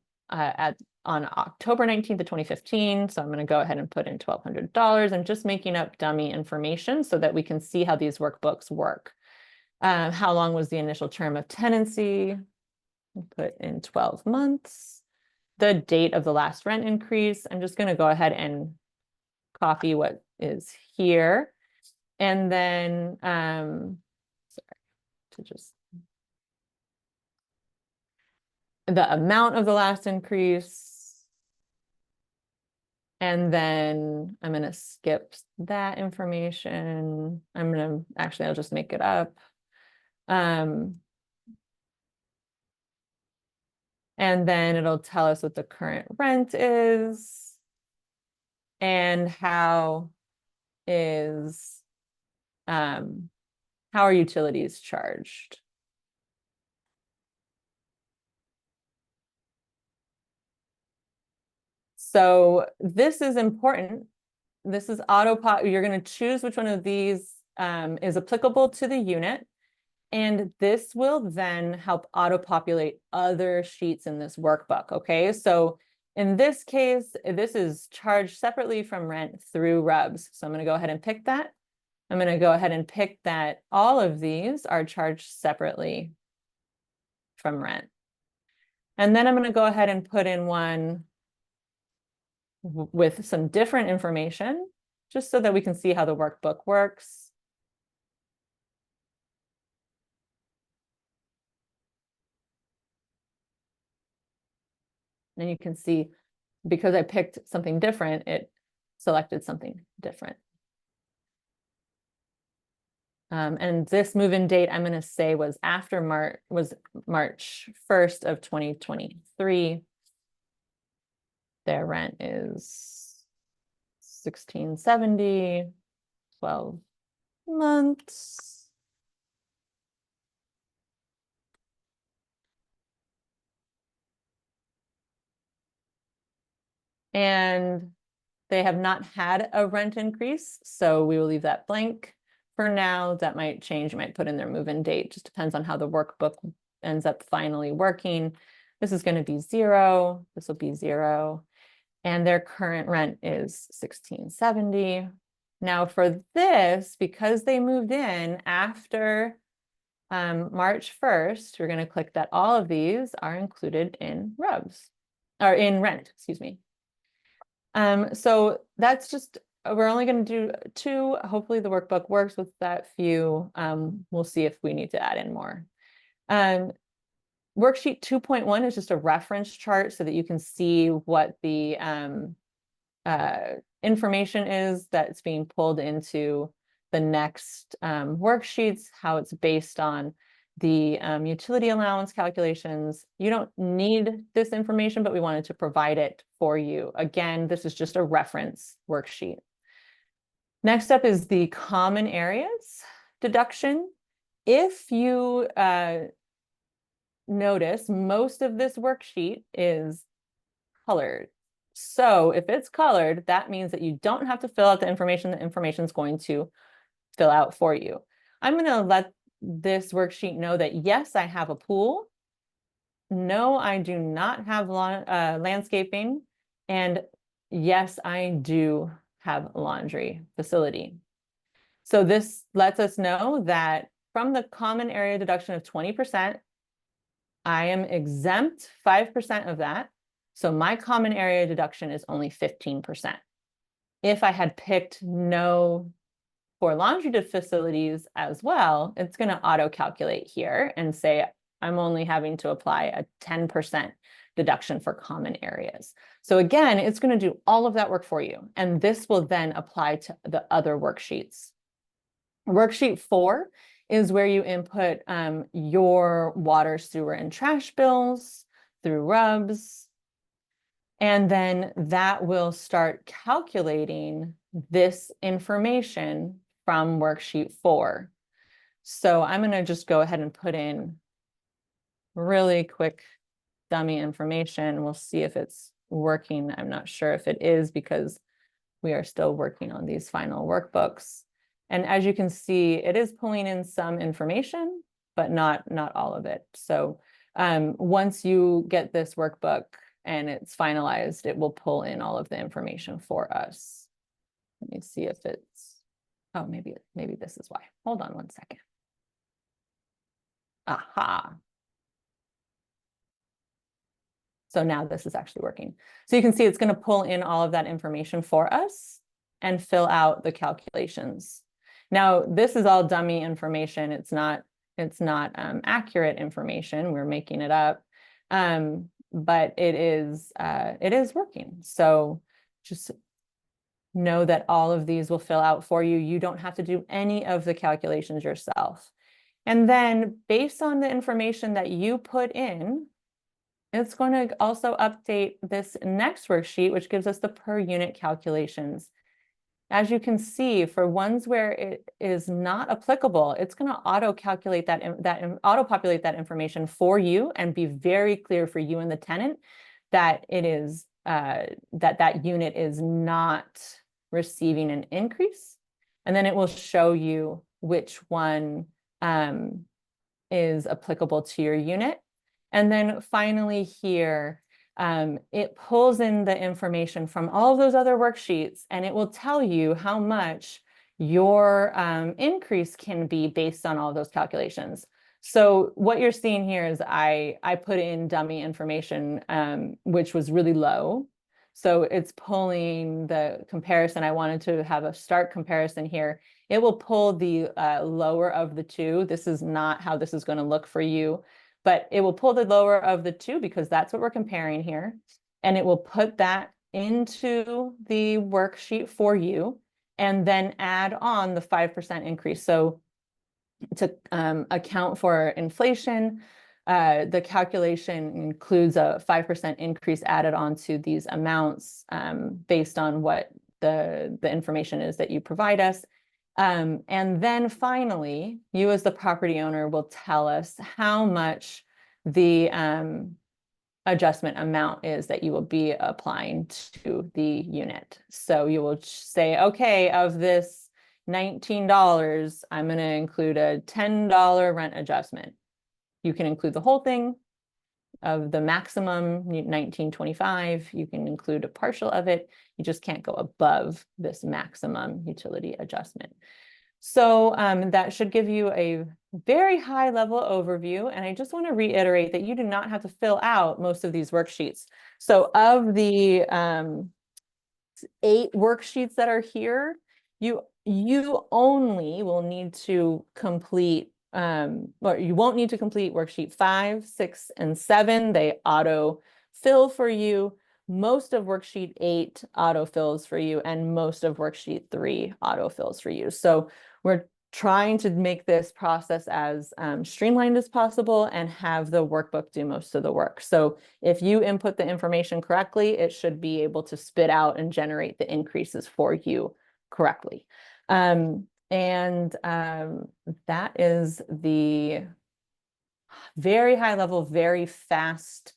Speaker 1: on October 19th of 2015. So I'm going to go ahead and put in $1,200 and just making up dummy information so that we can see how these workbooks work. How long was the initial term of tenancy? We'll put in 12 months. The date of the last rent increase. I'm just going to go ahead and copy what is here. And then, sorry, to just the amount of the last increase. And then I'm going to skip that information. I'll just make it up. And then it'll tell us what the current rent is and how are utilities charged. So this is important. This is auto-pop. You're going to choose which one of these is applicable to the unit. And this will then help auto-populate other sheets in this workbook, okay? So in this case, this is charged separately from rent through RUBS. So I'm going to go ahead and pick that. I'm going to go ahead and pick that all of these are charged separately from rent. And then I'm going to go ahead and put in one with some different information, just so that we can see how the workbook works. And you can see, because I picked something different, it selected something different. And this move-in date, I'm going to say was after March 1st of 2023. Their rent is $1,670, 12 months. And they have not had a rent increase, so we will leave that blank for now. That might change. You might put in their move-in date. Just depends on how the workbook ends up finally working. This is going to be 0. This will be 0. And their current rent is $1,670. Now for this, because they moved in after March 1st, we're going to click that all of these are included in RUBS, or in rent, excuse me. So that's just, we're only going to do 2. Hopefully the workbook works with that few. We'll see if we need to add in more. Worksheet 2.1 is just a reference chart so that you can see what the information is that's being pulled into the next worksheets, how it's based on the utility allowance calculations. You don't need this information, but we wanted to provide it for you. Again, this is just a reference worksheet. Next up is the common areas deduction. If you notice, most of this worksheet is colored. So if it's colored, that means that you don't have to fill out the information is going to fill out for you. I'm going to let this worksheet know that yes, I have a pool. No, I do not have landscaping. And yes, I do have a laundry facility. So this lets us know that from the common area deduction of 20%, I am exempt 5% of that. So my common area deduction is only 15%. If I had picked no for laundry facilities as well, it's going to auto calculate here and say I'm only having to apply a 10% deduction for common areas. So again, it's going to do all of that work for you. And this will then apply to the other worksheets. Worksheet 4 is where you input your water, sewer, and trash bills through RUBS. And then that will start calculating this information from worksheet 4. So I'm going to just go ahead and put in really quick dummy information. We'll see if it's working. I'm not sure if it is because we are still working on these final workbooks. And as you can see, it is pulling in some information, but not all of it. So once you get this workbook and it's finalized, it will pull in all of the information for us. Let me see if it's, oh, maybe this is why. Hold on one second. Aha. So now this is actually working. So you can see it's going to pull in all of that information for us and fill out the calculations. Now, this is all dummy information. It's not accurate information. We're making it up. But it is working. So just know that all of these will fill out for you. You don't have to do any of the calculations yourself. And then based on the information that you put in, it's going to also update this next worksheet, which gives us the per unit calculations. As you can see, for ones where it is not applicable, it's going to auto-calculate auto-populate that information for you and be very clear for you and the tenant that it is that unit is not receiving an increase. And then it will show you which one is applicable to your unit. And then finally here, it pulls in the information from all of those other worksheets, and it will tell you how much your increase can be based on all those calculations. So what you're seeing here is I put in dummy information, which was really low. So it's pulling the comparison. I wanted to have a start comparison here. It will pull the lower of the two. This is not how this is going to look for you, but it will pull the lower of the two because that's what we're comparing here. And it will put that into the worksheet for you and then add on the 5% increase. So to account for inflation, the calculation includes a 5% increase added onto these amounts based on what the information is that you provide us. And then finally, you as the property owner will tell us how much the adjustment amount is that you will be applying to the unit. So you will say, okay, of this $19, I'm going to include a $10 rent adjustment. You can include the whole thing of the maximum $19.25. You can include a partial of it. You just can't go above this maximum utility adjustment. So that should give you a very high level overview. And I just want to reiterate that you do not have to fill out most of these worksheets. So of the 8 worksheets that are here, you only will need to complete or you won't need to complete worksheet 5, 6, and 7. They auto fill for you. Most of worksheet 8 autofills for you, and most of worksheet 3 autofills for you. So we're trying to make this process as streamlined as possible and have the workbook do most of the work. So if you input the information correctly, it should be able to spit out and generate the increases for you correctly. That is the very high level, very fast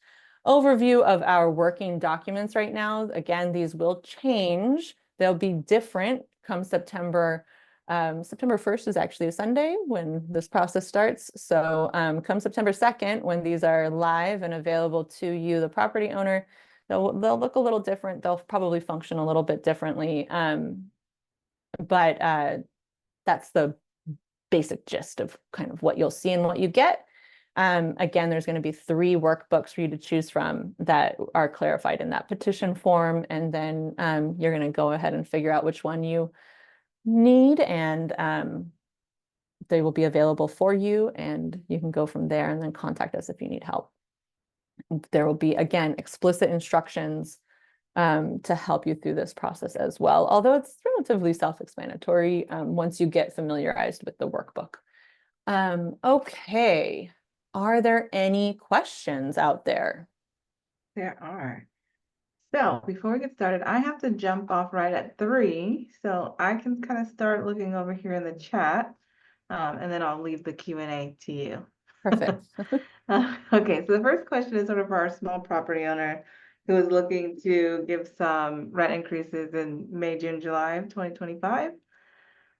Speaker 1: overview of our working documents right now. Again, these will change. They'll be different come September. September 1st is actually a Sunday when this process starts. So come September 2nd, when these are live and available to you, the property owner, they'll look a little different. They'll probably function a little bit differently. But that's the basic gist of kind of what you'll see and what you get. Again, there's going to be 3 workbooks for you to choose from that are clarified in that petition form. And then you're going to go ahead and figure out which one you need, and they will be available for you, and you can go from there and then contact us if you need help. There will be, again, explicit instructions to help you through this process as well, although it's relatively self-explanatory once you get familiarized with the workbook. Okay, are there any questions out there?
Speaker 2: There are. So before we get started, I have to jump off right at 3, so I can kind of start looking over here in the chat, and then I'll leave the Q&A to you.
Speaker 1: Perfect.
Speaker 2: Okay, so the first question is sort of for our small property owner who is looking to give some rent increases in May, June, July of 2025.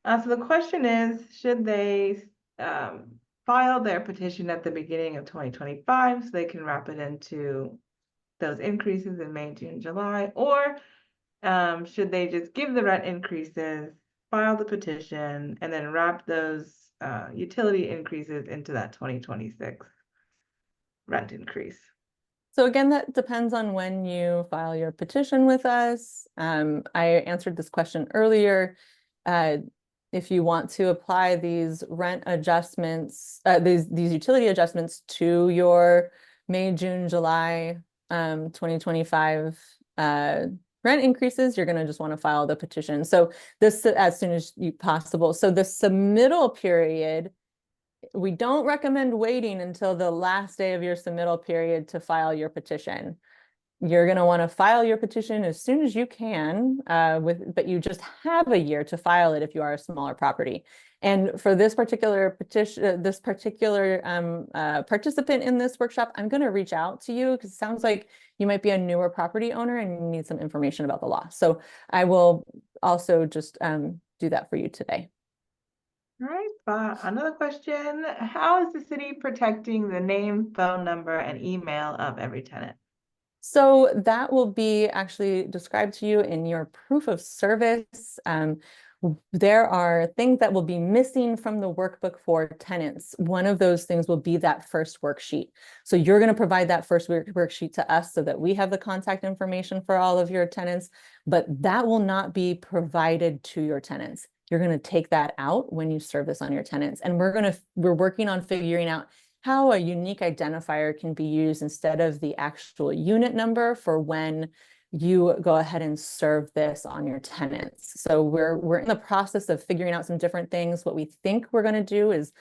Speaker 2: So the question is, should they file their petition at the beginning of 2025 so they can wrap it into those increases in May, June, July, or should they just give the rent increases, file the petition, and then wrap those utility increases into that 2026 rent increase?
Speaker 1: So again, that depends on when you file your petition with us. I answered this question earlier. If you want to apply these rent adjustments, these utility adjustments to your May, June, July 2025 rent increases, you're going to just want to file the petition. So this as soon as possible. So the submittal period, we don't recommend waiting until the last day of your submittal period to file your petition. You're going to want to file your petition as soon as you can, but you just have a year to file it if you are a smaller property. And for this particular petition, this particular participant in this workshop, I'm going to reach out to you because it sounds like you might be a newer property owner and you need some information about the law. So I will also just do that for you today.
Speaker 2: All right, another question. How is the city protecting the name, phone number, and email of every tenant?
Speaker 1: So that will be actually described to you in your proof of service. There are things that will be missing from the workbook for tenants. One of those things will be that first worksheet. So you're going to provide that first worksheet to us so that we have the contact information for all of your tenants, but that will not be provided to your tenants. You're going to take that out when you service on your tenants. And we're working on figuring out how a unique identifier can be used instead of the actual unit number for when you go ahead and serve this on your tenants. So we're in the process of figuring out some different things. What we think we're going to do is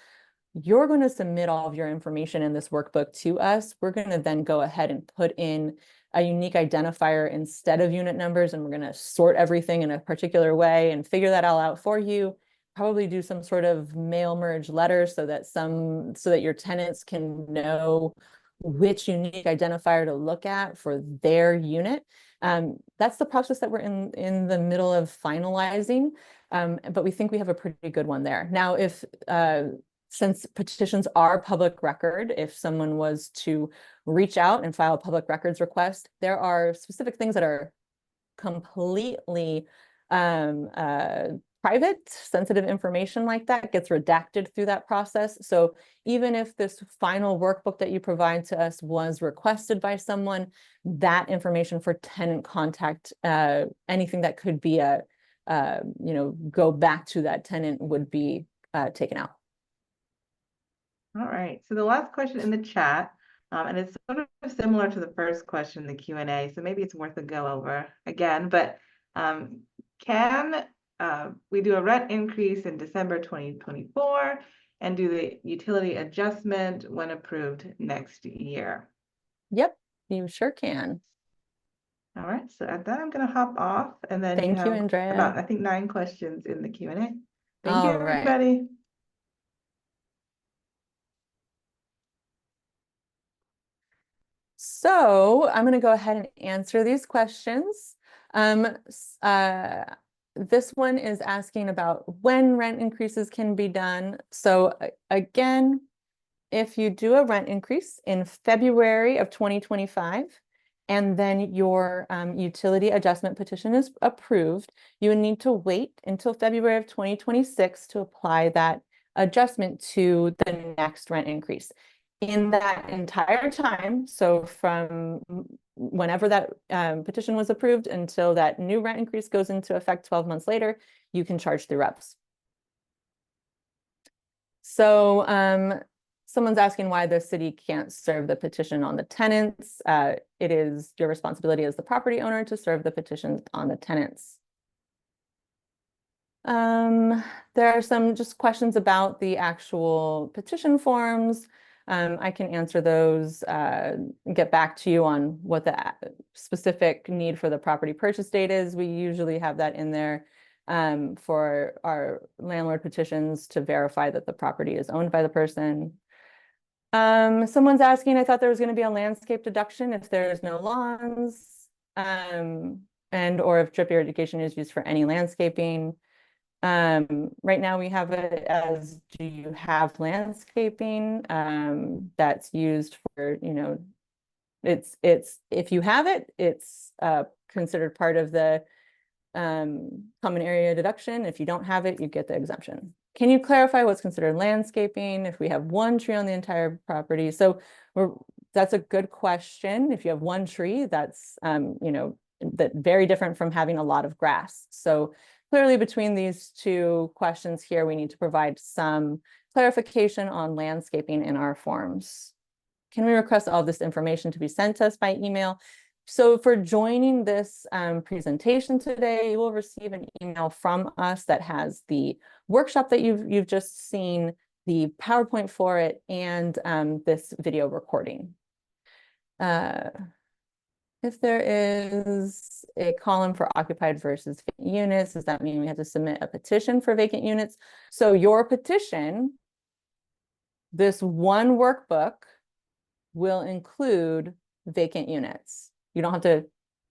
Speaker 1: you're going to submit all of your information in this workbook to us. We're going to then go ahead and put in a unique identifier instead of unit numbers, and we're going to sort everything in a particular way and figure that all out for you. Probably do some sort of mail merge letter so that your tenants can know which unique identifier to look at for their unit. That's the process that we're in the middle of finalizing, but we think we have a pretty good one there. Now, if since petitions are public record, if someone was to reach out and file a public records request, there are specific things that are completely private, sensitive information like that gets redacted through that process. So even if this final workbook that you provide to us was requested by someone, that information for tenant contact, anything that could be go back to that tenant would be taken out.
Speaker 2: All right, so the last question in the chat, and it's sort of similar to the first question in the Q&A, so maybe it's worth a go over again, but can we do a rent increase in December 2024 and do the utility adjustment when approved next year?
Speaker 1: Yep, you sure can.
Speaker 2: All right, so at that, I'm going to hop off, and then
Speaker 1: Thank you, Andrea.
Speaker 2: about, I think, 9 questions in the Q&A. Thank you,
Speaker 1: All right.
Speaker 2: everybody.
Speaker 1: So I'm going to go ahead and answer these questions. This one is asking about when rent increases can be done. So again, if you do a rent increase in February of 2025, and then your utility adjustment petition is approved, you would need to wait until February of 2026 to apply that adjustment to the next rent increase. In that entire time, so from whenever that petition was approved until that new rent increase goes into effect 12 months later, you can charge through reps. So someone's asking why the city can't serve the petition on the tenants. It is your responsibility as the property owner to serve the petition on the tenants. There are some just questions about the actual petition forms. I can answer those, get back to you on what the specific need for the property purchase date is. We usually have that in there for our landlord petitions to verify that the property is owned by the person. Someone's asking, I thought there was going to be a landscape deduction if there's no lawns, and or if drip irrigation is used for any landscaping. Right now we have it as, do you have landscaping that's used for, It's if you have it, it's considered part of the common area deduction. If you don't have it, you get the exemption. Can you clarify what's considered landscaping if we have one tree on the entire property? So that's a good question. If you have one tree, that's that very different from having a lot of grass. So clearly between these two questions here, we need to provide some clarification on landscaping in our forms. Can we request all this information to be sent to us by email? So for joining this presentation today, you will receive an email from us that has the workshop that you've just seen, the PowerPoint for it, and this video recording. If there is a column for occupied versus vacant units, does that mean we have to submit a petition for vacant units? So your petition, this one workbook, will include vacant units. You don't have to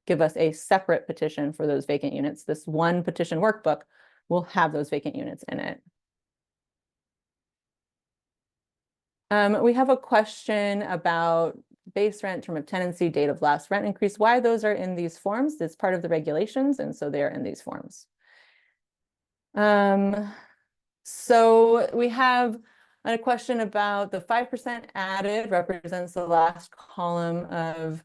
Speaker 1: give us a separate petition for those vacant units. This one petition workbook will have those vacant units in it. We have a question about base rent, term of tenancy, date of last rent increase, why those are in these forms. It's part of the regulations, and so they are in these forms. So we have a question about the 5% added represents the last column of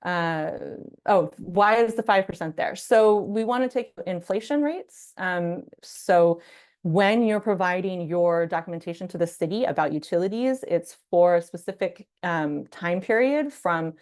Speaker 1: why is the 5% there? So we want to take inflation rates. So when you're providing your documentation to the city about utilities, it's for a specific time period from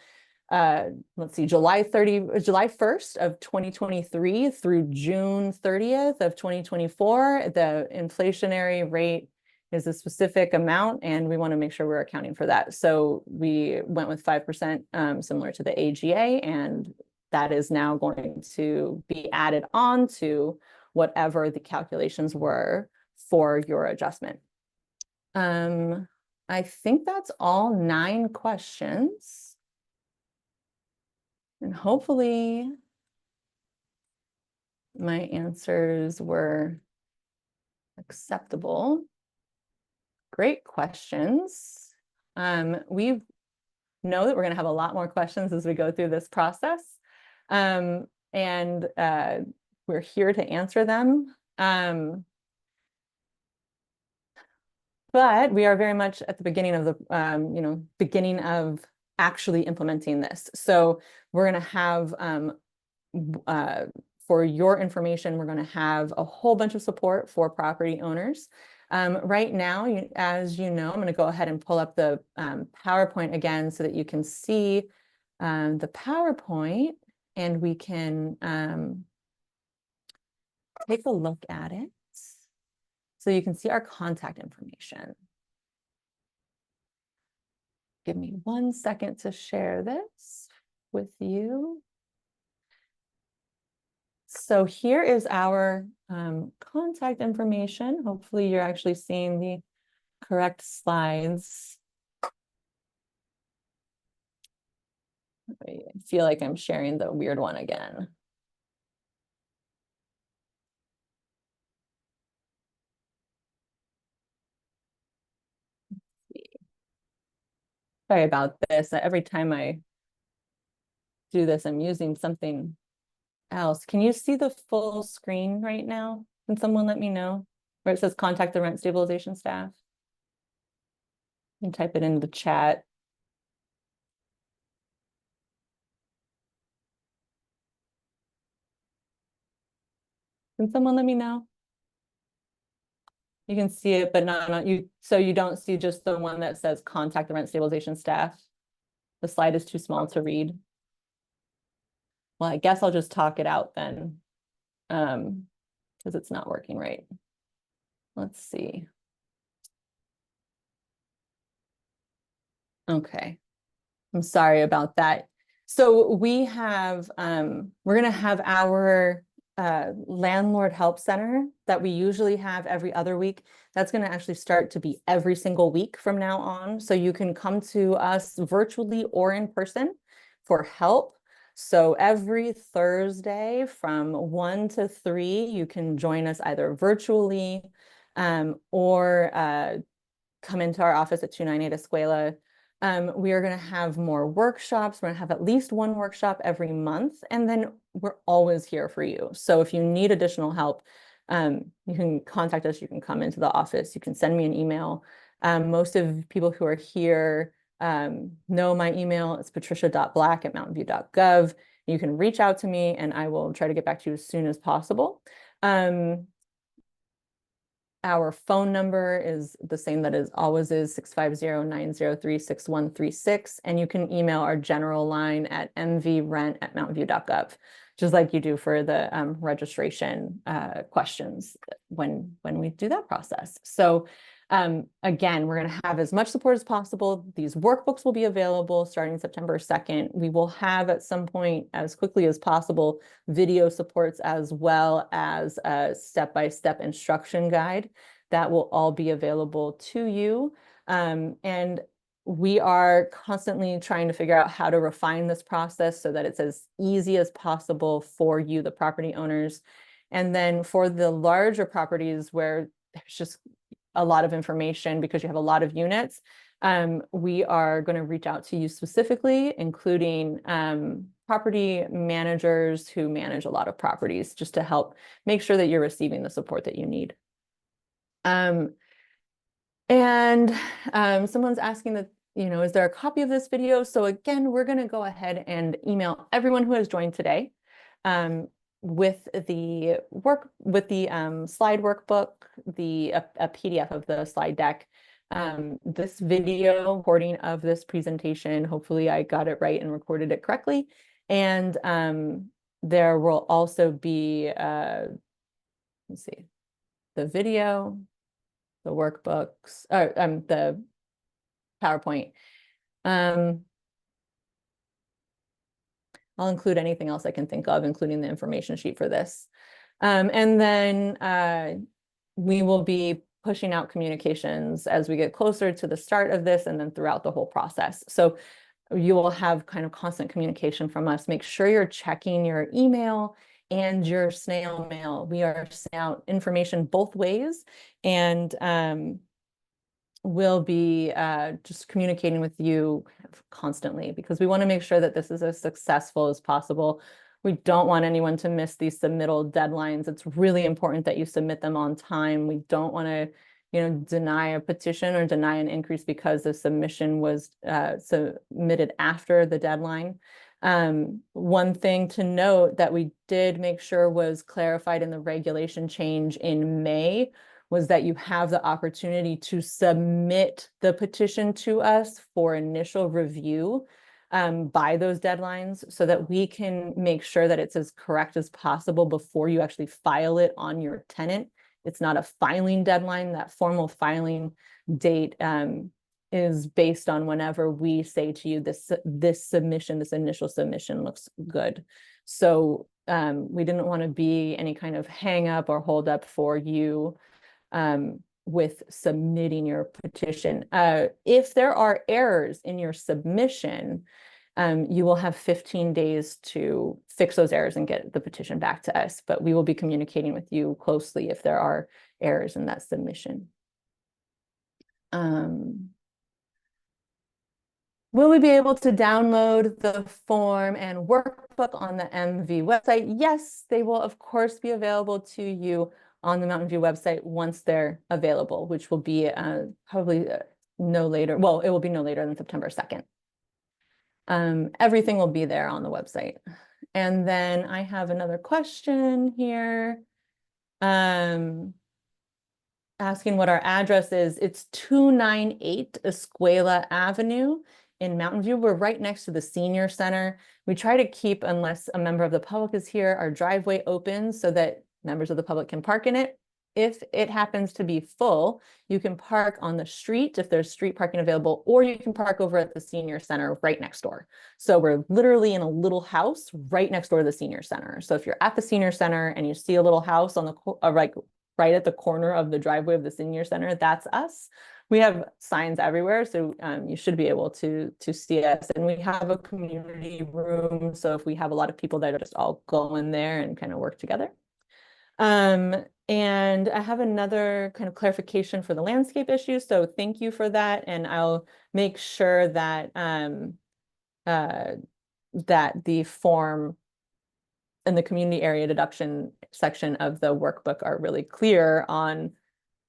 Speaker 1: let's see, July 1st of 2023 through June 30th of 2024. The inflationary rate is a specific amount, and we want to make sure we're accounting for that. So we went with 5%, similar to the AGA, and that is now going to be added on to whatever the calculations were for your adjustment. I think that's all 9 questions. And hopefully my answers were acceptable. Great questions. We know that we're going to have a lot more questions as we go through this process. And we're here to answer them. But we are very much at the beginning of the, beginning of actually implementing this. So we're going to have, for your information, we're going to have a whole bunch of support for property owners. Right now, as you know, I'm going to go ahead and pull up the PowerPoint again so that you can see the PowerPoint, and we can take a look at it so you can see our contact information. Give me 1 second to share this with you. So here is our contact information. Hopefully you're actually seeing the correct slides. I feel like I'm sharing the weird one again. Sorry about this. Every time I do this, I'm using something else. Can you see the full screen right now? Can someone let me know where it says contact the rent stabilization staff? And type it in the chat. Can someone let me know? You can see it, but not you. So you don't see just the one that says contact the rent stabilization staff. The slide is too small to read. Well, I guess I'll just talk it out then, because it's not working right. Let's see. Okay. I'm sorry about that. So we have, we're going to have our landlord help center that we usually have every other week. That's going to actually start to be every single week from now on. So you can come to us virtually or in person for help. So every Thursday from 1 to 3, you can join us either virtually or come into our office at 298 Escuela We are going to have more workshops. We're going to have at least one workshop every month, and then we're always here for you. So if you need additional help, you can contact us. You can come into the office. You can send me an email. Most of people who are here know my email. It's patricia.black@mountainview.gov. You can reach out to me and I will try to get back to you as soon as possible. Our phone number is the same that is always is 650-903-6136. And you can email our general line at mvrent@mountainview.gov, just like you do for the registration questions when we do that process. So again, we're going to have as much support as possible. These workbooks will be available starting September 2nd. We will have at some point, as quickly as possible, video supports as well as a step-by-step instruction guide that will all be available to you. And we are constantly trying to figure out how to refine this process so that it's as easy as possible for you, the property owners. And then for the larger properties where there's just a lot of information because you have a lot of units, we are going to reach out to you specifically, including property managers who manage a lot of properties, just to help make sure that you're receiving the support that you need. Someone's asking that, is there a copy of this video? So again, we're going to go ahead and email everyone who has joined today with the slide workbook, a PDF of the slide deck, this video recording of this presentation. Hopefully I got it right and recorded it correctly. And there will also be, let's see, the video, the workbooks, the PowerPoint. I'll include anything else I can think of, including the information sheet for this. And then we will be pushing out communications as we get closer to the start of this and then throughout the whole process. So you will have kind of constant communication from us. Make sure you're checking your email and your snail mail. We are sending out information both ways, and we'll be just communicating with you constantly because we want to make sure that this is as successful as possible. We don't want anyone to miss these submittal deadlines. It's really important that you submit them on time. We don't want to, deny a petition or deny an increase because the submission was submitted after the deadline. One thing to note that we did make sure was clarified in the regulation change in May was that you have the opportunity to submit the petition to us for initial review by those deadlines so that we can make sure that it's as correct as possible before you actually file it on your tenant. It's not a filing deadline. That formal filing date is based on whenever we say to you, this initial submission looks good. So we didn't want to be any kind of hang up or hold up for you with submitting your petition. If there are errors in your submission, you will have 15 days to fix those errors and get the petition back to us, but we will be communicating with you closely if there are errors in that submission. Will we be able to download the form and workbook on the MV website? Yes, they will of course be available to you on the Mountain View website once they're available, which will be probably no later. Well, it will be no later than September 2nd. Everything will be there on the website. And then I have another question here. Asking what our address is. It's 298 Escuela Avenue in Mountain View. We're right next to the senior center. We try to keep, unless a member of the public is here, our driveway open so that members of the public can park in it. If it happens to be full, you can park on the street if there's street parking available, or you can park over at the senior center right next door. So we're literally in a little house right next door to the senior center. So if you're at the senior center and you see a little house on the right at the corner of the driveway of the senior center, that's us. We have signs everywhere, so you should be able to see us. And we have a community room, so if we have a lot of people that are just all go in there and kind of work together. And I have another kind of clarification for the landscape issue. So thank you for that. And I'll make sure that that the form and the community area deduction section of the workbook are really clear on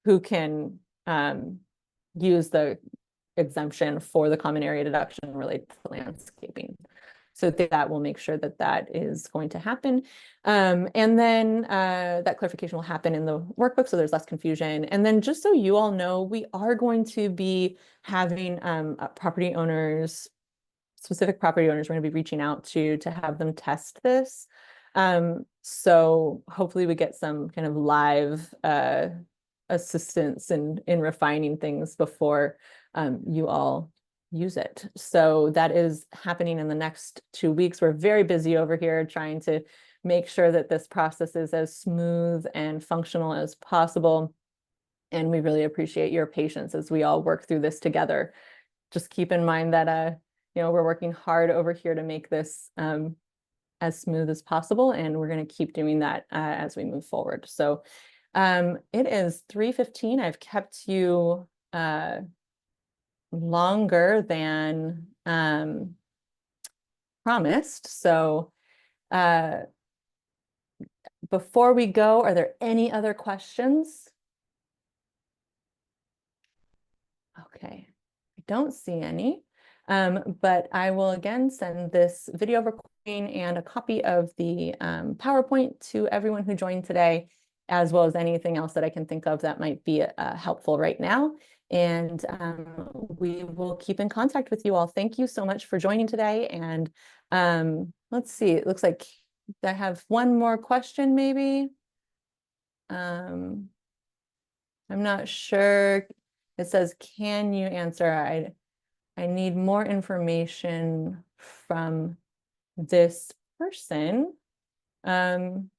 Speaker 1: who can use the exemption for the common area deduction related to landscaping. So that will make sure that that is going to happen. And then that clarification will happen in the workbook, so there's less confusion. And then just so you all know, we are going to be having property owners, specific property owners, we're going to be reaching out to have them test this. So hopefully we get some kind of live assistance in refining things before you all use it. So that is happening in the next 2 weeks. We're very busy over here trying to make sure that this process is as smooth and functional as possible. And we really appreciate your patience as we all work through this together. Just keep in mind that we're working hard over here to make this as smooth as possible, and we're going to keep doing that as we move forward. So it is 3:15. I've kept you longer than promised. So before we go, are there any other questions? Okay, I don't see any. But I will again send this video recording and a copy of the PowerPoint to everyone who joined today, as well as anything else that I can think of that might be helpful right now. And we will keep in contact with you all. Thank you so much for joining today. And let's see, it looks like I have one more question maybe. I'm not sure. It says, can you answer? I need more information from this person. Can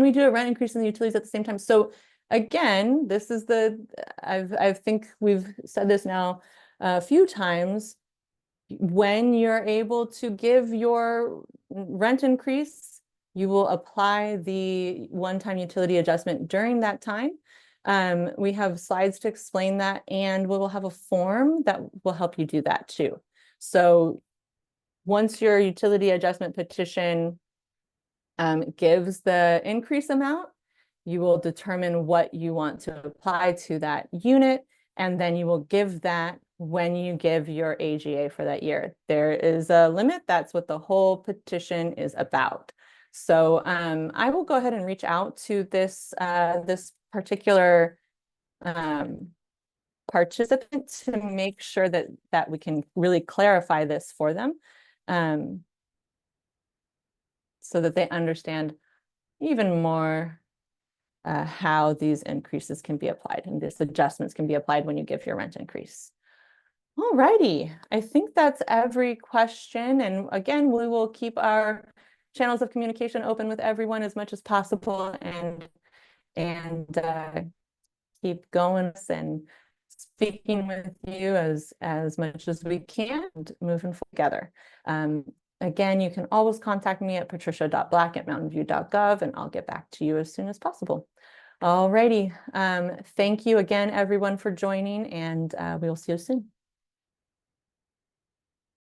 Speaker 1: we do a rent increase in the utilities at the same time? So again, this is I think we've said this now a few times. When you're able to give your rent increase, you will apply the one-time utility adjustment during that time. We have slides to explain that, and we will have a form that will help you do that too. So once your utility adjustment petition gives the increase amount, you will determine what you want to apply to that unit, and then you will give that when you give your AGA for that year. There is a limit. That's what the whole petition is about. So I will go ahead and reach out to this particular participant to make sure that we can really clarify this for them, so that they understand even more how these increases can be applied and these adjustments can be applied when you give your rent increase. All righty, I think that's every question. And again, we will keep our channels of communication open with everyone as much as possible, and keep going and speaking with you as much as we can, and moving together. Again, you can always contact me at patricia.black@mountainview.gov, and I'll get back to you as soon as possible. All righty. Thank you again, everyone, for joining, and we will see you soon.